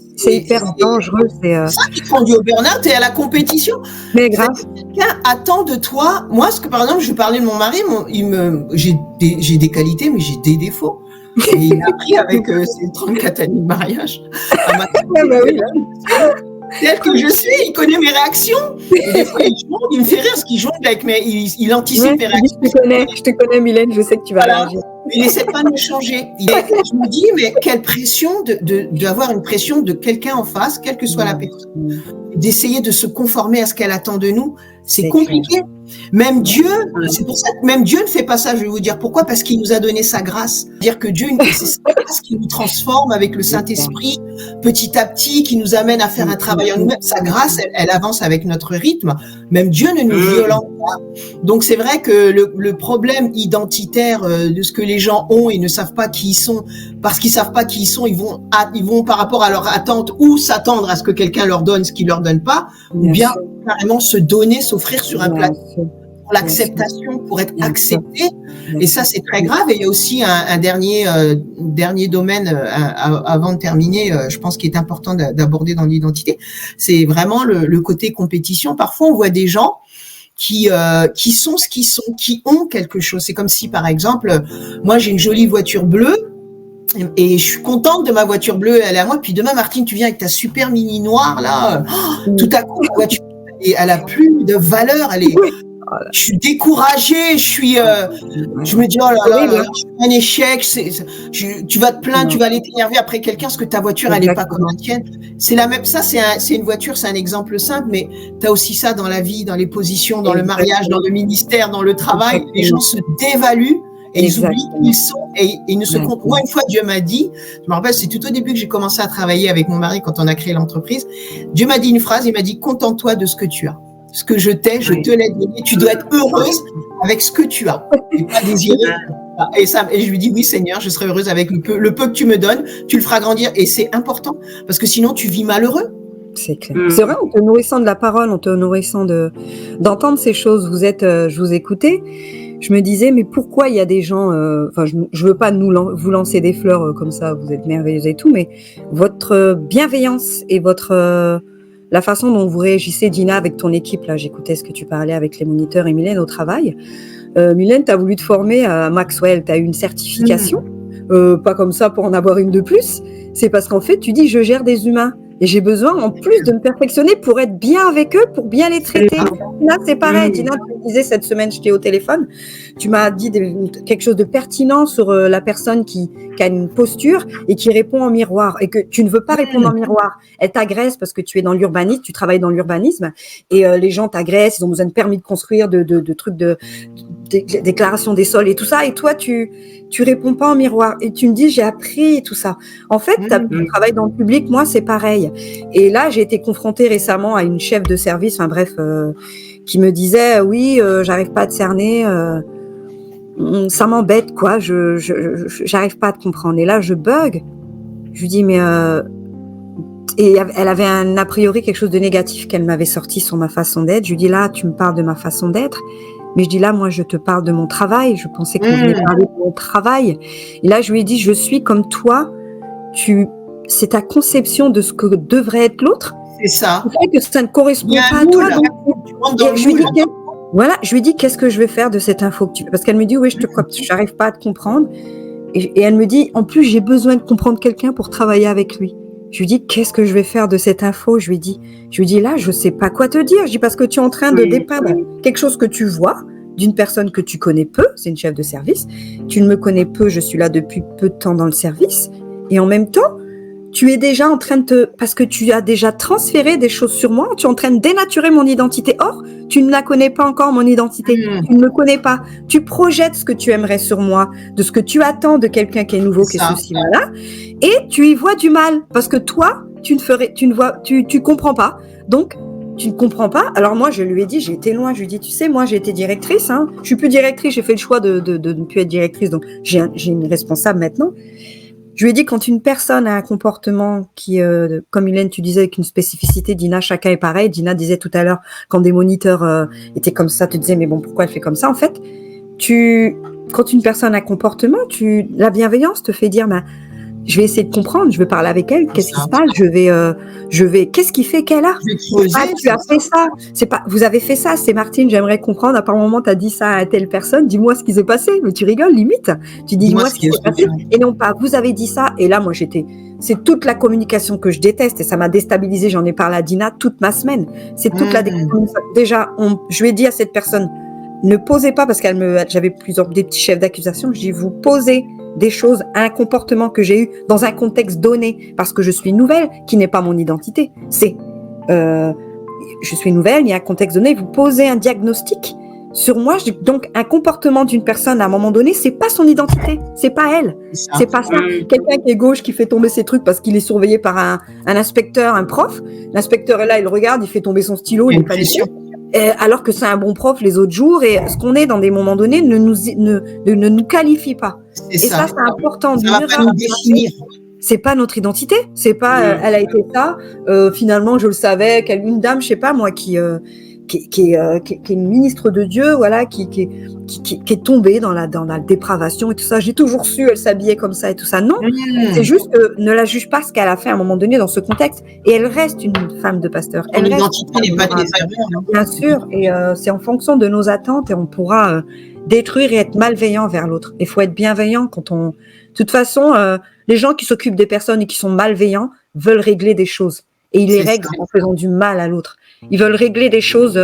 c'est ça qui te conduit au burn-out et à la compétition. Mais grave. Quelqu'un attend de toi, moi, ce que par exemple, je parlais de mon mari, j'ai des qualités, mais j'ai des défauts. Et il a appris avec ses 34 années de mariage. Tel que je suis, il connaît mes réactions. Et des fois, il me fait rire parce qu'il jongle avec il anticipe mes réactions. Je te connais, Mylène, je sais que tu vas réagir. Il essaie pas de me changer. Je me dis, mais quelle pression d'avoir une pression de quelqu'un en face, quelle que soit la personne, d'essayer de se conformer à ce qu'elle attend de nous. C'est compliqué. Clair. Même Dieu, c'est pour ça que même Dieu ne fait pas ça. Je vais vous dire pourquoi, parce qu'il nous a donné sa grâce. C'est-à-dire que Dieu, c'est sa grâce qui nous transforme avec le Saint-Esprit, petit à petit, qui nous amène à faire un travail en nous-mêmes. Sa grâce, elle avance avec notre rythme. Même Dieu ne nous violente pas. Donc c'est vrai que le problème identitaire de ce que les gens ont et ne savent pas qui ils sont, parce qu'ils savent pas qui ils sont, ils vont par rapport à leur attente ou s'attendre à ce que quelqu'un leur donne ce qu'il leur donne pas, ou bien carrément se donner, s'offrir sur un plateau pour l'acceptation, pour être accepté. Et ça, c'est très grave. Et il y a aussi un dernier domaine avant de terminer, je pense qu'il est important d'aborder dans l'identité. C'est vraiment le côté compétition. Parfois, on voit des gens qui sont ce qu'ils sont, qui ont quelque chose. C'est comme si, par exemple, moi, j'ai une jolie voiture bleue. Et je suis contente de ma voiture bleue, elle est à moi. Puis demain, Martine, tu viens avec ta super mini noire, là. Tout à coup, la voiture, elle a plus de valeur. Je suis découragée, je me dis, oh là là, je suis un échec. Tu vas te plaindre, tu vas aller t'énerver après quelqu'un parce que ta voiture, elle est pas comme la tienne. C'est la même, ça, c'est une voiture, c'est un exemple simple, mais t'as aussi ça dans la vie, dans les positions, dans le mariage, dans le ministère, dans le travail. Les gens se dévaluent. Et ils oublient qui ils sont et ils ne se comptent. Moi, une fois, Dieu m'a dit, je me rappelle, c'est tout au début que j'ai commencé à travailler avec mon mari quand on a créé l'entreprise. Dieu m'a dit une phrase, il m'a dit, contente-toi de ce que tu as. Ce que je t'ai, je te l'ai donné. Tu dois être heureuse avec ce que tu as. Et pas désirer. Et je lui dis, oui, Seigneur, je serai heureuse avec le peu que tu me donnes. Tu le feras grandir. Et c'est important parce que sinon, tu vis malheureux. C'est clair. C'est vrai, en te nourrissant de la parole, en te nourrissant d'entendre ces choses, je vous écoutais. Je me disais, mais pourquoi il y a des gens, je veux pas vous lancer des fleurs comme ça, vous êtes merveilleuses et tout, mais votre bienveillance et la façon dont vous réagissez, Dina, avec ton équipe, là, j'écoutais ce que tu parlais avec les moniteurs et Mylène au travail. Mylène, tu as voulu te former à Maxwell, tu as eu une certification, pas comme ça pour en avoir une de plus, c'est parce qu'en fait, tu dis, je gère des humains. Et j'ai besoin, en plus, de me perfectionner pour être bien avec eux, pour bien les traiter. Là, c'est pareil. Dina, tu me disais cette semaine, j'étais au téléphone, tu m'as dit quelque chose de pertinent sur la personne qui a une posture et qui répond en miroir et que tu ne veux pas répondre en miroir. Elle t'agresse parce que tu es dans l'urbanisme, tu travailles dans l'urbanisme et les gens t'agressent, ils ont besoin de permis de construire, de trucs déclaration des sols et tout ça, et toi, tu réponds pas en miroir et tu me dis j'ai appris et tout ça. En fait, tu travailles dans le public, moi c'est pareil. Et là, j'ai été confrontée récemment à une chef de service, enfin bref, qui me disait oui, j'arrive pas à te cerner, ça m'embête quoi, j'arrive pas à te comprendre. Et là, je bug. Je lui dis mais et elle avait a priori quelque chose de négatif qu'elle m'avait sorti sur ma façon d'être. Je lui dis là, tu me parles de ma façon d'être. Mais je dis là, moi, je te parle de mon travail. Je pensais qu'on venait parler de mon travail. Et là, je lui ai dit, je suis comme toi. C'est ta conception de ce que devrait être l'autre. C'est ça. C'est vrai que ça ne correspond pas à toi. Donc, je lui dis, qu'est-ce que je vais faire de cette info que tu... Parce qu'elle me dit, oui, j'arrive pas à te comprendre. Et elle me dit, en plus, j'ai besoin de comprendre quelqu'un pour travailler avec lui. Je lui dis, qu'est-ce que je vais faire de cette info? Je lui dis, là, je sais pas quoi te dire. Je dis, parce que tu es en train de dépeindre quelque chose que tu vois d'une personne que tu connais peu. C'est une chef de service. Tu ne me connais peu. Je suis là depuis peu de temps dans le service. Et en même temps, tu es déjà en train parce que tu as déjà transféré des choses sur moi. Tu es en train de dénaturer mon identité. Or, tu ne la connais pas encore, mon identité. Tu ne me connais pas. Tu projettes ce que tu aimerais sur moi, de ce que tu attends de quelqu'un qui est nouveau, qui est ceci, voilà. Et tu y vois du mal. Parce que toi, tu comprends pas. Donc, tu ne comprends pas. Alors moi, je lui ai dit, j'ai été loin. Je lui ai dit, tu sais, moi, j'ai été directrice. Je suis plus directrice. J'ai fait le choix de ne plus être directrice. Donc, j'ai une responsable maintenant. Je lui ai dit, quand une personne a un comportement qui, comme Hélène, tu disais, avec une spécificité, Dina, chacun est pareil. Dina disait tout à l'heure, quand des moniteurs étaient comme ça, tu te disais, mais bon, pourquoi elle fait comme ça? En fait, quand une personne a un comportement, la bienveillance te fait dire, je vais essayer de comprendre, je vais parler avec elle, qu'est-ce qui se passe, qu'est-ce qui fait qu'elle a? Tu as fait ça, vous avez fait ça, c'est Martine, j'aimerais comprendre, à part un moment, tu as dit ça à telle personne, dis-moi ce qui s'est passé, mais tu rigoles, limite, tu dis, dis-moi ce qui s'est passé, et non pas, vous avez dit ça, et là, moi, c'est toute la communication que je déteste, et ça m'a déstabilisée, j'en ai parlé à Dina toute ma semaine, c'est toute la communication. Déjà, je lui ai dit à cette personne, ne posez pas, parce j'avais des petits chefs d'accusation, je dis, vous posez des choses, un comportement que j'ai eu dans un contexte donné, parce que je suis nouvelle, qui n'est pas mon identité. Je suis nouvelle, il y a un contexte donné, vous posez un diagnostic sur moi, donc un comportement d'une personne à un moment donné, c'est pas son identité, c'est pas elle, c'est pas ça. Quelqu'un qui est gauche, qui fait tomber ses trucs parce qu'il est surveillé par un inspecteur, un prof, l'inspecteur est là, il regarde, il fait tomber son stylo, il est pas sûr. Alors que c'est un bon prof les autres jours, et ce qu'on est dans des moments donnés ne nous qualifie pas. Et ça, c'est important. Ça va pas nous définir. C'est pas notre identité. C'est pas elle a été ça. Finalement, je le savais. Une dame, je sais pas moi, qui est une ministre de Dieu, voilà, qui est tombée dans la dépravation et tout ça. J'ai toujours su, elle s'habillait comme ça et tout ça. Non, c'est juste que ne la juge pas ce qu'elle a fait à un moment donné dans ce contexte. Et elle reste une femme de pasteur. Son identité n'est pas des erreurs. Bien sûr, et c'est en fonction de nos attentes, et on pourra détruire et être malveillant vers l'autre. Il faut être bienveillant quand on... De toute façon, les gens qui s'occupent des personnes et qui sont malveillants veulent régler des choses. Et ils les règlent en faisant du mal à l'autre. Ils veulent régler des choses...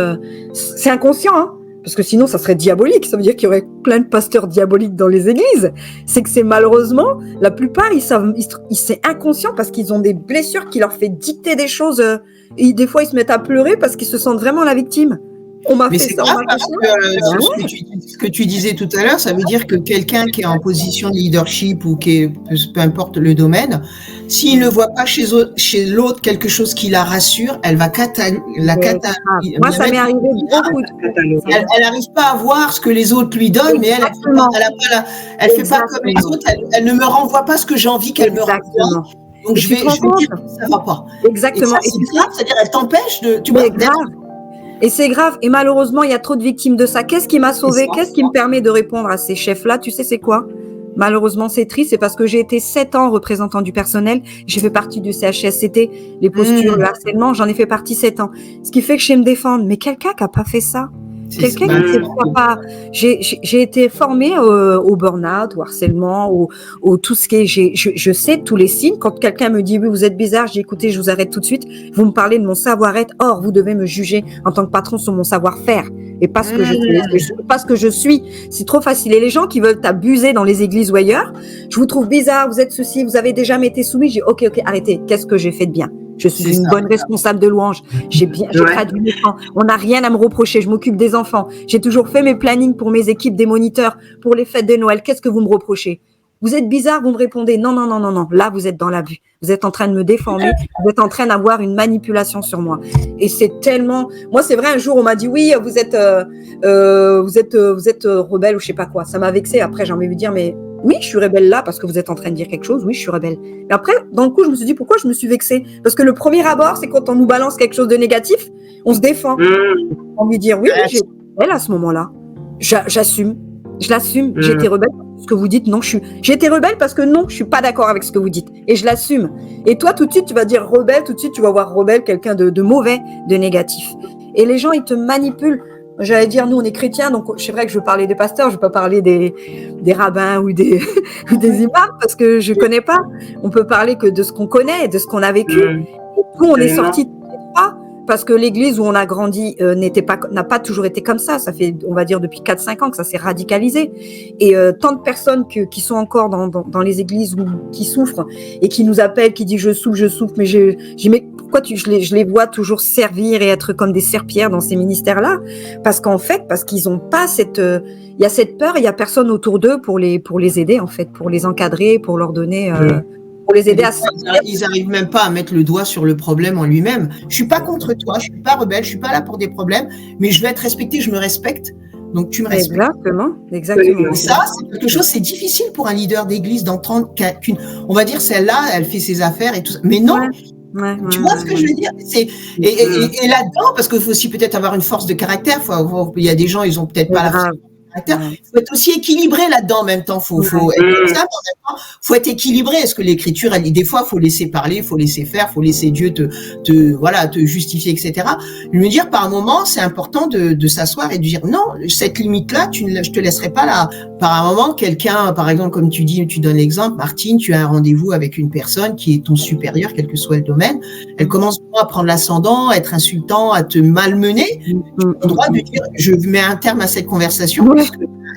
c'est inconscient, hein, parce que sinon, ça serait diabolique. Ça veut dire qu'il y aurait plein de pasteurs diaboliques dans les églises. C'est que c'est malheureusement, la plupart, c'est inconscient parce qu'ils ont des blessures qui leur fait dicter des choses. Et des fois, ils se mettent à pleurer parce qu'ils se sentent vraiment la victime. On m'a fait ça, grave, parce que ce que tu disais tout à l'heure, ça veut dire que quelqu'un qui est en position de leadership ou peu importe le domaine, s'il ne voit pas chez l'autre quelque chose qui la rassure, elle va Moi, ça m'est arrivé beaucoup. Elle n'arrive pas à voir ce que les autres lui donnent, mais elle fait pas comme les autres. Elle ne me renvoie pas ce que j'ai envie qu'elle me renvoie. Donc je vais dire que ça va pas. Exactement. Et ça, c'est grave, c'est-à-dire elle t'empêche de. Et c'est grave. Et malheureusement, il y a trop de victimes de ça. Qu'est-ce qui m'a sauvée? Qu'est-ce qui me permet de répondre à ces chefs-là? Tu sais, c'est quoi? Malheureusement, c'est triste. C'est parce que j'ai été 7 ans représentant du personnel. J'ai fait partie du CHSCT, les postures, le harcèlement. J'en ai fait partie 7 ans. Ce qui fait que je sais me défendre. Mais quelqu'un qui n'a pas fait ça, quelqu'un qui ne sait pas. J'ai été formée au burn-out, au harcèlement, au tout ce qui est. Je sais tous les signes. Quand quelqu'un me dit oui, vous êtes bizarre, j'ai écouté, je vous arrête tout de suite. Vous me parlez de mon savoir-être. Or, vous devez me juger en tant que patron sur mon savoir-faire et pas ce que je suis. C'est trop facile. Et les gens qui veulent t'abuser dans les églises ou ailleurs, je vous trouve bizarre. Vous êtes ceci, vous avez déjà été soumis. J'ai ok, arrêtez. Qu'est-ce que j'ai fait de bien? Je suis une bonne responsable de louange. J'ai traduit mes temps. On n'a rien à me reprocher. Je m'occupe des enfants. J'ai toujours fait mes plannings pour mes équipes, des moniteurs, pour les fêtes de Noël. Qu'est-ce que vous me reprochez? Vous êtes bizarre, vous me répondez non. Là, vous êtes dans l'abus. Vous êtes en train de me déformer. Vous êtes en train d'avoir une manipulation sur moi. Et c'est tellement. Moi, c'est vrai. Un jour, on m'a dit oui, vous êtes rebelle ou je sais pas quoi. Ça m'a vexée. Après, j'ai envie de dire mais oui, je suis rebelle là parce que vous êtes en train de dire quelque chose. Oui, je suis rebelle. Mais après, dans le coup, je me suis dit pourquoi je me suis vexée? Parce que le premier abord, c'est quand on nous balance quelque chose de négatif, on se défend. On lui dit oui, j'ai été rebelle à ce moment-là. J'assume. Je l'assume. J'ai été rebelle. Ce que vous dites, non, j'ai été rebelle parce que non, je suis pas d'accord avec ce que vous dites. Et je l'assume. Et toi, tout de suite, tu vas dire rebelle, tout de suite, tu vas voir rebelle quelqu'un de mauvais, de négatif. Et les gens, ils te manipulent. J'allais dire, nous, on est chrétiens, donc c'est vrai que je veux parler des pasteurs, je veux pas parler des rabbins ou des imams, parce que je connais pas. On peut parler que de ce qu'on connaît, de ce qu'on a vécu. Et nous, on est sortis tous les trois, parce que l'église où on a grandi n'a pas toujours été comme ça. Ça fait, on va dire, depuis 4-5 ans que ça s'est radicalisé. Et tant de personnes qui sont encore dans les églises qui souffrent et qui nous appellent, qui disent je souffre, mais mais pourquoi je les vois toujours servir et être comme des serpillères dans ces ministères-là? Parce qu'ils ont pas il y a cette peur, il y a personne autour d'eux pour les aider, en fait, pour les encadrer, pour leur donner, pour les aider ils arrivent même pas à mettre le doigt sur le problème en lui-même. Je suis pas contre toi, je suis pas rebelle, je suis pas là pour des problèmes, mais je veux être respectée, je me respecte. Donc tu me respectes. Exactement. Et ça, c'est quelque chose, c'est difficile pour un leader d'église d'entendre on va dire celle-là, elle fait ses affaires et tout ça. Mais non. Tu vois ce que je veux dire? Et là-dedans, parce qu'il faut aussi peut-être avoir une force de caractère. Il y a des gens, ils ont peut-être pas la force de caractère. Il faut être aussi équilibré là-dedans en même temps. Faut être comme ça, en même temps, faut être équilibré. Est-ce que l'écriture, des fois, faut laisser parler, faut laisser faire, faut laisser Dieu te justifier, etc. Lui dire par un moment, c'est important de s'asseoir et de dire non, cette limite-là, je te laisserai pas là. Par un moment, quelqu'un, par exemple, comme tu dis, tu donnes l'exemple, Martine, tu as un rendez-vous avec une personne qui est ton supérieur, quel que soit le domaine. Elle commence à prendre l'ascendant, à être insultant, à te malmener. Tu as le droit de dire, je mets un terme à cette conversation.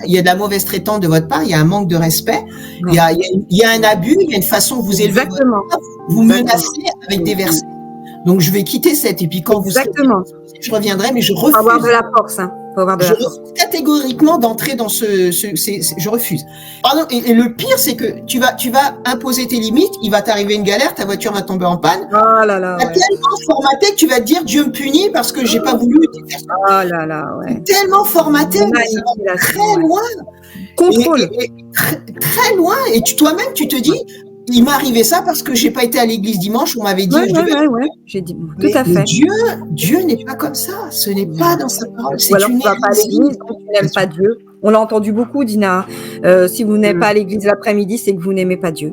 Il y a de la mauvaise traitante de votre part, il y a un manque de respect, il y a un abus, il y a une façon où vous élevez votre part, vous menacez avec des versets. Donc je vais quitter et puis quand vous serez, je reviendrai, mais je refuse. Faut avoir de la force, hein. Je refuse catégoriquement d'entrer dans je refuse. Pardon, et le pire, c'est que tu vas imposer tes limites, il va t'arriver une galère, ta voiture va tomber en panne. Oh là là. Tellement formaté que tu vas te dire Dieu me punit parce que j'ai pas voulu. Oh là là, ouais. Tellement formaté, mais ça va très loin. Contrôle. Et très loin. Et toi-même, tu te dis, il m'est arrivé ça parce que j'ai pas été à l'église dimanche, on m'avait dit. J'ai dit tout à fait. Mais Dieu n'est pas comme ça. Ce n'est pas dans sa parole. Ou alors tu vas pas à l'église, donc tu n'aimes pas Dieu. On l'a entendu beaucoup, Dina. Si vous n'êtes pas à l'église l'après-midi, c'est que vous n'aimez pas Dieu.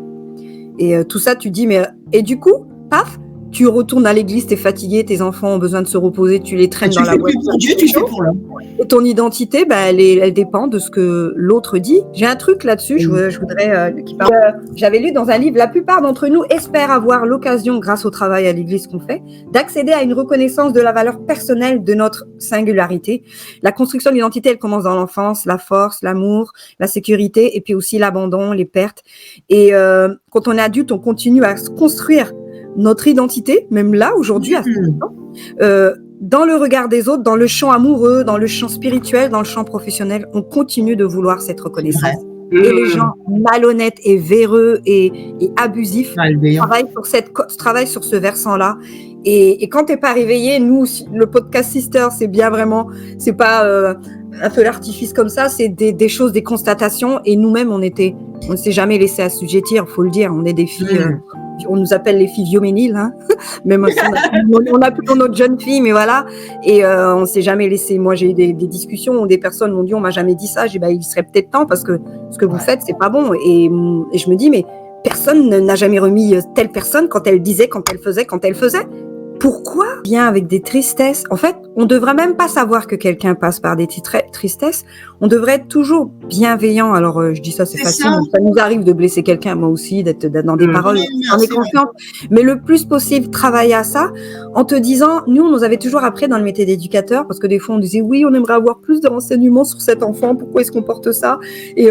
Et tout ça, tu dis, mais et du coup, paf, tu retournes à l'église, t'es fatigué, tes enfants ont besoin de se reposer, tu les traînes dans la voiture. Tu fais pour Dieu, tu fais pour l'homme. Et ton identité, elle dépend de ce que l'autre dit. J'ai un truc là-dessus, je voudrais qu'il parle. J'avais lu dans un livre, la plupart d'entre nous espèrent avoir l'occasion, grâce au travail à l'église qu'on fait, d'accéder à une reconnaissance de la valeur personnelle de notre singularité. La construction de l'identité, elle commence dans l'enfance, la force, l'amour, la sécurité, et puis aussi l'abandon, les pertes. Et quand on est adulte, on continue à se construire notre identité, même là, aujourd'hui, à 60 ans, dans le regard des autres, dans le champ amoureux, dans le champ spirituel, dans le champ professionnel, on continue de vouloir cette reconnaissance. Et les gens malhonnêtes et véreux et abusifs travaillent sur ce versant-là. Et quand t'es pas réveillé, nous, le podcast Sister, c'est bien vraiment, c'est pas un peu l'artifice comme ça, c'est des choses, des constatations. Et nous-mêmes, on ne s'est jamais laissé assujettir, faut le dire. On est des filles. On nous appelle les filles vioméniles, hein. Même si on a plutôt notre jeune fille, mais voilà. Et on s'est jamais laissé. Moi, j'ai eu des discussions où des personnes m'ont dit, on m'a jamais dit ça. J'ai dit, il serait peut-être temps parce que ce que vous faites, c'est pas bon. Et je me dis, mais personne n'a jamais remis telle personne quand elle disait, quand elle faisait. Pourquoi? Bien avec des tristesses. En fait, on devrait même pas savoir que quelqu'un passe par des tristesses. On devrait être toujours bienveillant. Alors, je dis ça, c'est facile. Ça nous arrive de blesser quelqu'un, moi aussi, d'être dans des paroles. On est consciente. Mais le plus possible, travailler à ça en te disant, nous, on nous avait toujours appris dans le métier d'éducateur, parce que des fois, on disait, oui, on aimerait avoir plus de renseignements sur cet enfant. Pourquoi il se comporte ça? Et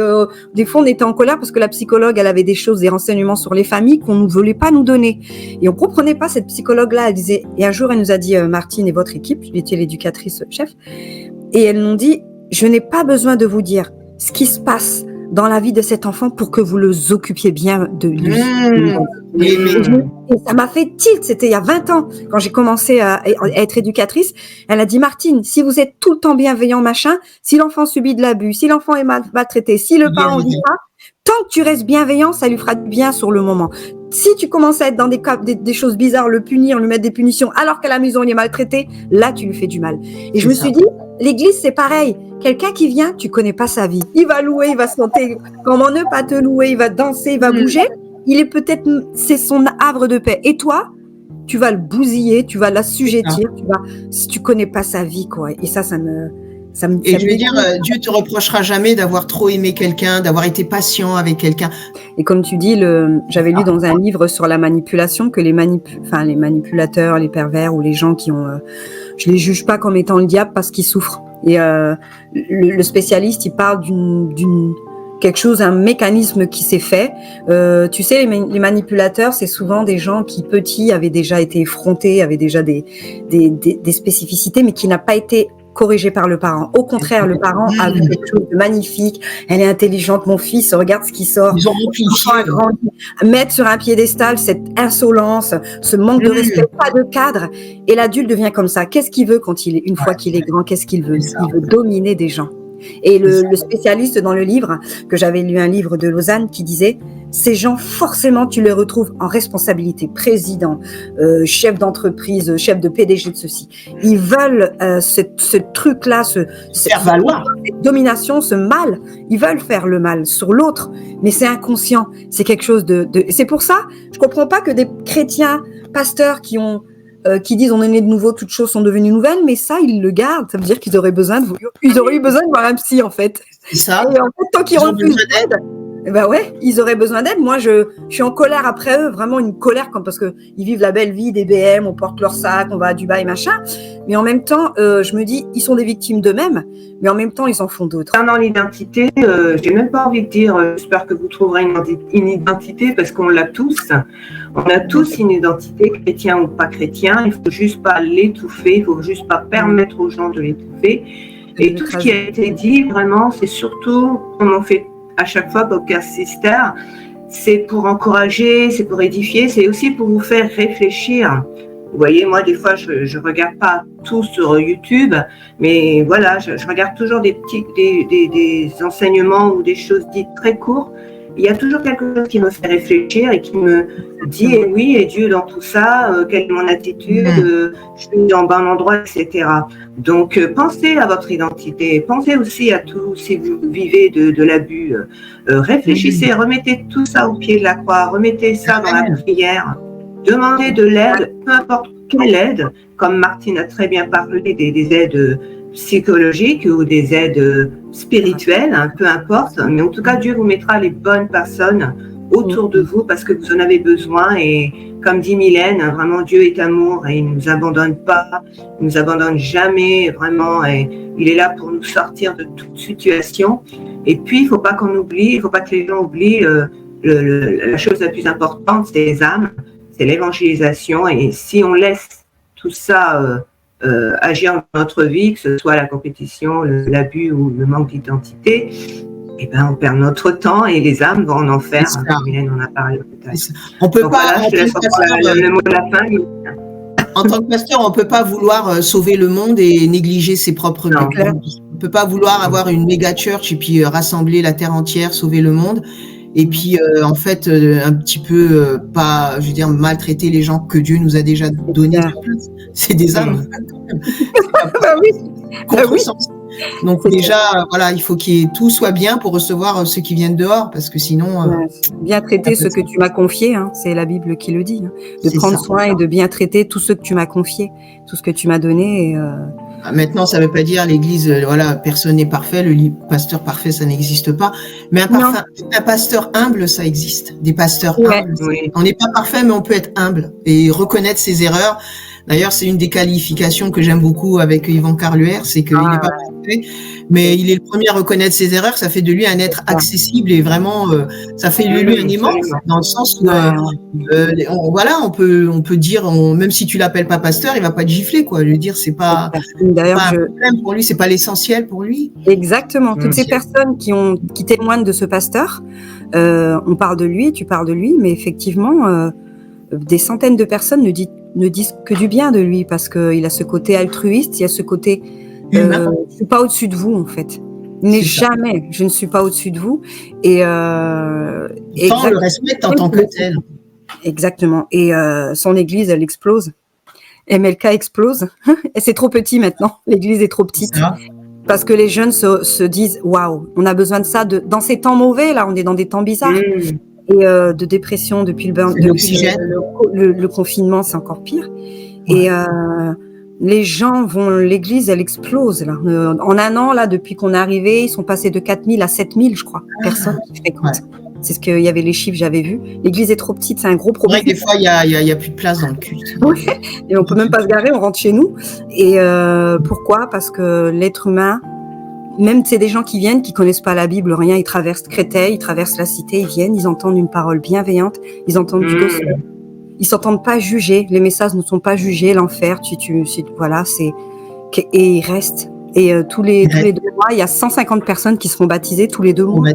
des fois, on était en colère parce que la psychologue, elle avait des choses, des renseignements sur les familles qu'on ne voulait pas nous donner. Et on comprenait pas cette psychologue-là. Elle disait, et un jour, elle nous a dit, Martine et votre équipe, je étais l'éducatrice chef, et elles m'ont dit, je n'ai pas besoin de vous dire ce qui se passe dans la vie de cet enfant pour que vous le occupiez bien de lui. Et ça m'a fait tilt, c'était il y a 20 ans, quand j'ai commencé à être éducatrice. Elle a dit, Martine, si vous êtes tout le temps bienveillant, machin, si l'enfant subit de l'abus, si l'enfant est maltraité, si le parent dit pas, tant que tu restes bienveillant, ça lui fera du bien sur le moment. Si tu commences à être dans des choses bizarres, le punir, lui mettre des punitions, alors qu'à la maison il est maltraité, là tu lui fais du mal. Et je me suis dit, l'église c'est pareil. Quelqu'un qui vient, tu connais pas sa vie. Il va louer, il va se monter, comment ne pas te louer, il va danser, il va bouger. Il est peut-être, c'est son havre de paix. Et toi, tu vas le bousiller, tu vas l'assujettir, si tu connais pas sa vie, quoi. Et ça me Et je veux dire, Dieu te reprochera jamais d'avoir trop aimé quelqu'un, d'avoir été patient avec quelqu'un. Et comme tu dis, j'avais lu dans un livre sur la manipulation que les manipulateurs, les pervers ou les gens qui ont, je les juge pas comme étant le diable parce qu'ils souffrent. Et le spécialiste, il parle quelque chose, un mécanisme qui s'est fait. Tu sais, les manipulateurs, c'est souvent des gens qui, petits, avaient déjà été effrontés, avaient déjà des spécificités, mais qui n'a pas été corrigé par le parent. Au contraire, le parent a vu quelque chose de magnifique. Elle est intelligente, mon fils, regarde ce qui sort. Ils ont amplifié. Mettre sur un piédestal cette insolence, ce manque de respect, pas de cadre. Et l'adulte devient comme ça. Qu'est-ce qu'il veut une fois qu'il est grand? Qu'est-ce qu'il veut? Il veut dominer des gens. Et le spécialiste dans le livre, que j'avais lu un livre de Lausanne qui disait, ces gens, forcément, tu les retrouves en responsabilité, président, chef d'entreprise, chef de PDG de ceci. Ils veulent ce truc-là, cette domination, ce mal. Ils veulent faire le mal sur l'autre, mais c'est inconscient. C'est quelque chose c'est pour ça, je comprends pas que des chrétiens, pasteurs qui disent on est né de nouveau, toutes choses sont devenues nouvelles, mais ça, ils le gardent. Ça veut dire qu'ils auraient eu besoin de voir un psy, en fait. C'est ça. Et en fait, tant qu'ils refusent d'aide, ben ouais, ils auraient besoin d'aide. Moi, je suis en colère après eux, vraiment une colère, parce que ils vivent la belle vie des BM, on porte leur sac, on va à Dubaï, machin. Mais en même temps, je me dis, ils sont des victimes d'eux-mêmes, mais en même temps, ils en font d'autres. Dans l'identité, j'ai même pas envie de dire, j'espère que vous trouverez une identité, parce qu'on l'a tous. On a tous une identité, chrétien ou pas chrétien. Il faut juste pas l'étouffer, il faut juste pas permettre aux gens de l'étouffer. Et tout ce qui a été dit, vraiment, c'est surtout, comme on fait à chaque fois, Podcast Sister, c'est pour encourager, c'est pour édifier, c'est aussi pour vous faire réfléchir. Vous voyez, moi, des fois, je regarde pas tout sur YouTube, mais voilà, je regarde toujours des enseignements ou des choses dites très courtes. Il y a toujours quelque chose qui me fait réfléchir et qui me dit, eh oui, et Dieu dans tout ça, quelle est mon attitude, je suis en bon endroit, etc. Donc, pensez à votre identité, pensez aussi à tout, si vous vivez de l'abus, réfléchissez, remettez tout ça au pied de la croix, remettez ça dans la prière, demandez de l'aide, peu importe quelle aide, comme Martine a très bien parlé des aides psychologiques ou des aides spirituelles, hein, peu importe, mais en tout cas, Dieu vous mettra les bonnes personnes autour de vous parce que vous en avez besoin. Et comme dit Mylène, vraiment, Dieu est amour et il ne nous abandonne pas, il ne nous abandonne jamais, vraiment, et il est là pour nous sortir de toute situation. Et puis, il ne faut pas qu'on oublie, il ne faut pas que les gens oublient la chose la plus importante, c'est les âmes, c'est l'évangélisation. Et si on laisse tout ça agir dans notre vie, que ce soit la compétition, l'abus ou le manque d'identité, eh ben, on perd notre temps et les âmes vont en enfer. Mylène en a parlé peut-être. On peut donc pas. Voilà, je te laisse le mot de la fin. En tant que pasteur, on ne peut pas vouloir sauver le monde et négliger ses propres Non. On ne peut pas vouloir avoir une méga church et puis rassembler la terre entière, sauver le monde. Et puis, en fait, un petit peu, pas, je veux dire, maltraiter les gens que Dieu nous a déjà donnés. C'est des âmes. Contresens. Donc déjà, voilà, il faut tout soit bien pour recevoir ceux qui viennent dehors, parce que sinon… bien traiter ceux que tu m'as confiés, hein, c'est la Bible qui le dit, hein, de prendre soin et de bien traiter tous ceux que tu m'as confiés, tout ce que tu m'as donné. Maintenant, ça ne veut pas dire l'Église, voilà, personne n'est parfait, pasteur parfait, ça n'existe pas. Mais un pasteur humble, ça existe. Des pasteurs humbles. Oui. On n'est pas parfait, mais on peut être humble et reconnaître ses erreurs. D'ailleurs, c'est une des qualifications que j'aime beaucoup avec Yvan Carluer, c'est qu'il n'est pas parfait, mais il est le premier à reconnaître ses erreurs. Ça fait de lui un être accessible et vraiment, ça fait de lui un aimant, dans le sens où, voilà, on peut dire, même si tu l'appelles pas pasteur, il va pas te gifler, quoi. Je veux dire, c'est pas un problème pour lui, c'est pas l'essentiel pour lui. Exactement. Toutes ces personnes qui témoignent de ce pasteur, on parle de lui, tu parles de lui, mais effectivement, des centaines de personnes ne disent que du bien de lui parce qu'il a ce côté altruiste, il y a ce côté je ne suis pas au-dessus de vous en fait. Je ne suis pas au-dessus de vous. Et tant le respect en tant que tel. Exactement. Et son église, elle explose. MLK explose. Et c'est trop petit maintenant. L'église est trop petite. Parce que les jeunes se disent waouh, on a besoin de ça dans ces temps mauvais, là, on est dans des temps bizarres. Et de dépression depuis le confinement, c'est encore pire. Et les gens l'église, elle explose là. En un an, là, depuis qu'on est arrivé, ils sont passés de 4000 à 7000, je crois, personnes qui fréquentent. C'est ce qu'il y avait les chiffres, j'avais vu. L'église est trop petite, c'est un gros problème. C'est vrai que des fois, il y a plus de place dans le culte. Et on peut même pas se garer, on rentre chez nous. Et pourquoi ? Parce que l'être humain, même c'est des gens qui viennent, qui connaissent pas la Bible, rien, ils traversent Créteil, ils traversent la cité, ils viennent, ils entendent une parole bienveillante, ils entendent du gospel. Ils s'entendent pas juger, les messages ne sont pas jugés, l'enfer, voilà, et ils restent. Et tous les 2 mois, il y a 150 personnes qui se font baptiser tous les 2 mois.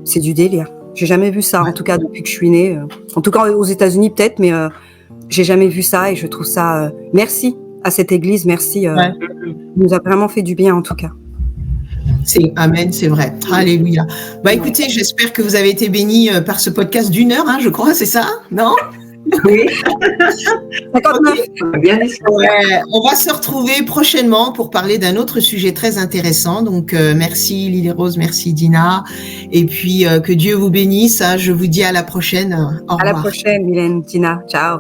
C'est du délire. J'ai jamais vu ça, en tout cas depuis que je suis née. En tout cas aux États-Unis peut-être, mais j'ai jamais vu ça et je trouve ça. Merci à cette église, merci. Il nous a vraiment fait du bien en tout cas. Amen, c'est vrai. Alléluia. Bah écoutez, j'espère que vous avez été bénis par ce podcast d'1 heure, je crois, c'est ça, non ? Oui. 59. Bien ouais, on va se retrouver prochainement pour parler d'un autre sujet très intéressant. Donc, merci Lily Rose, merci Dina. Et puis, que Dieu vous bénisse. Je vous dis à la prochaine. Au revoir. À la prochaine, Mylène, Dina. Ciao.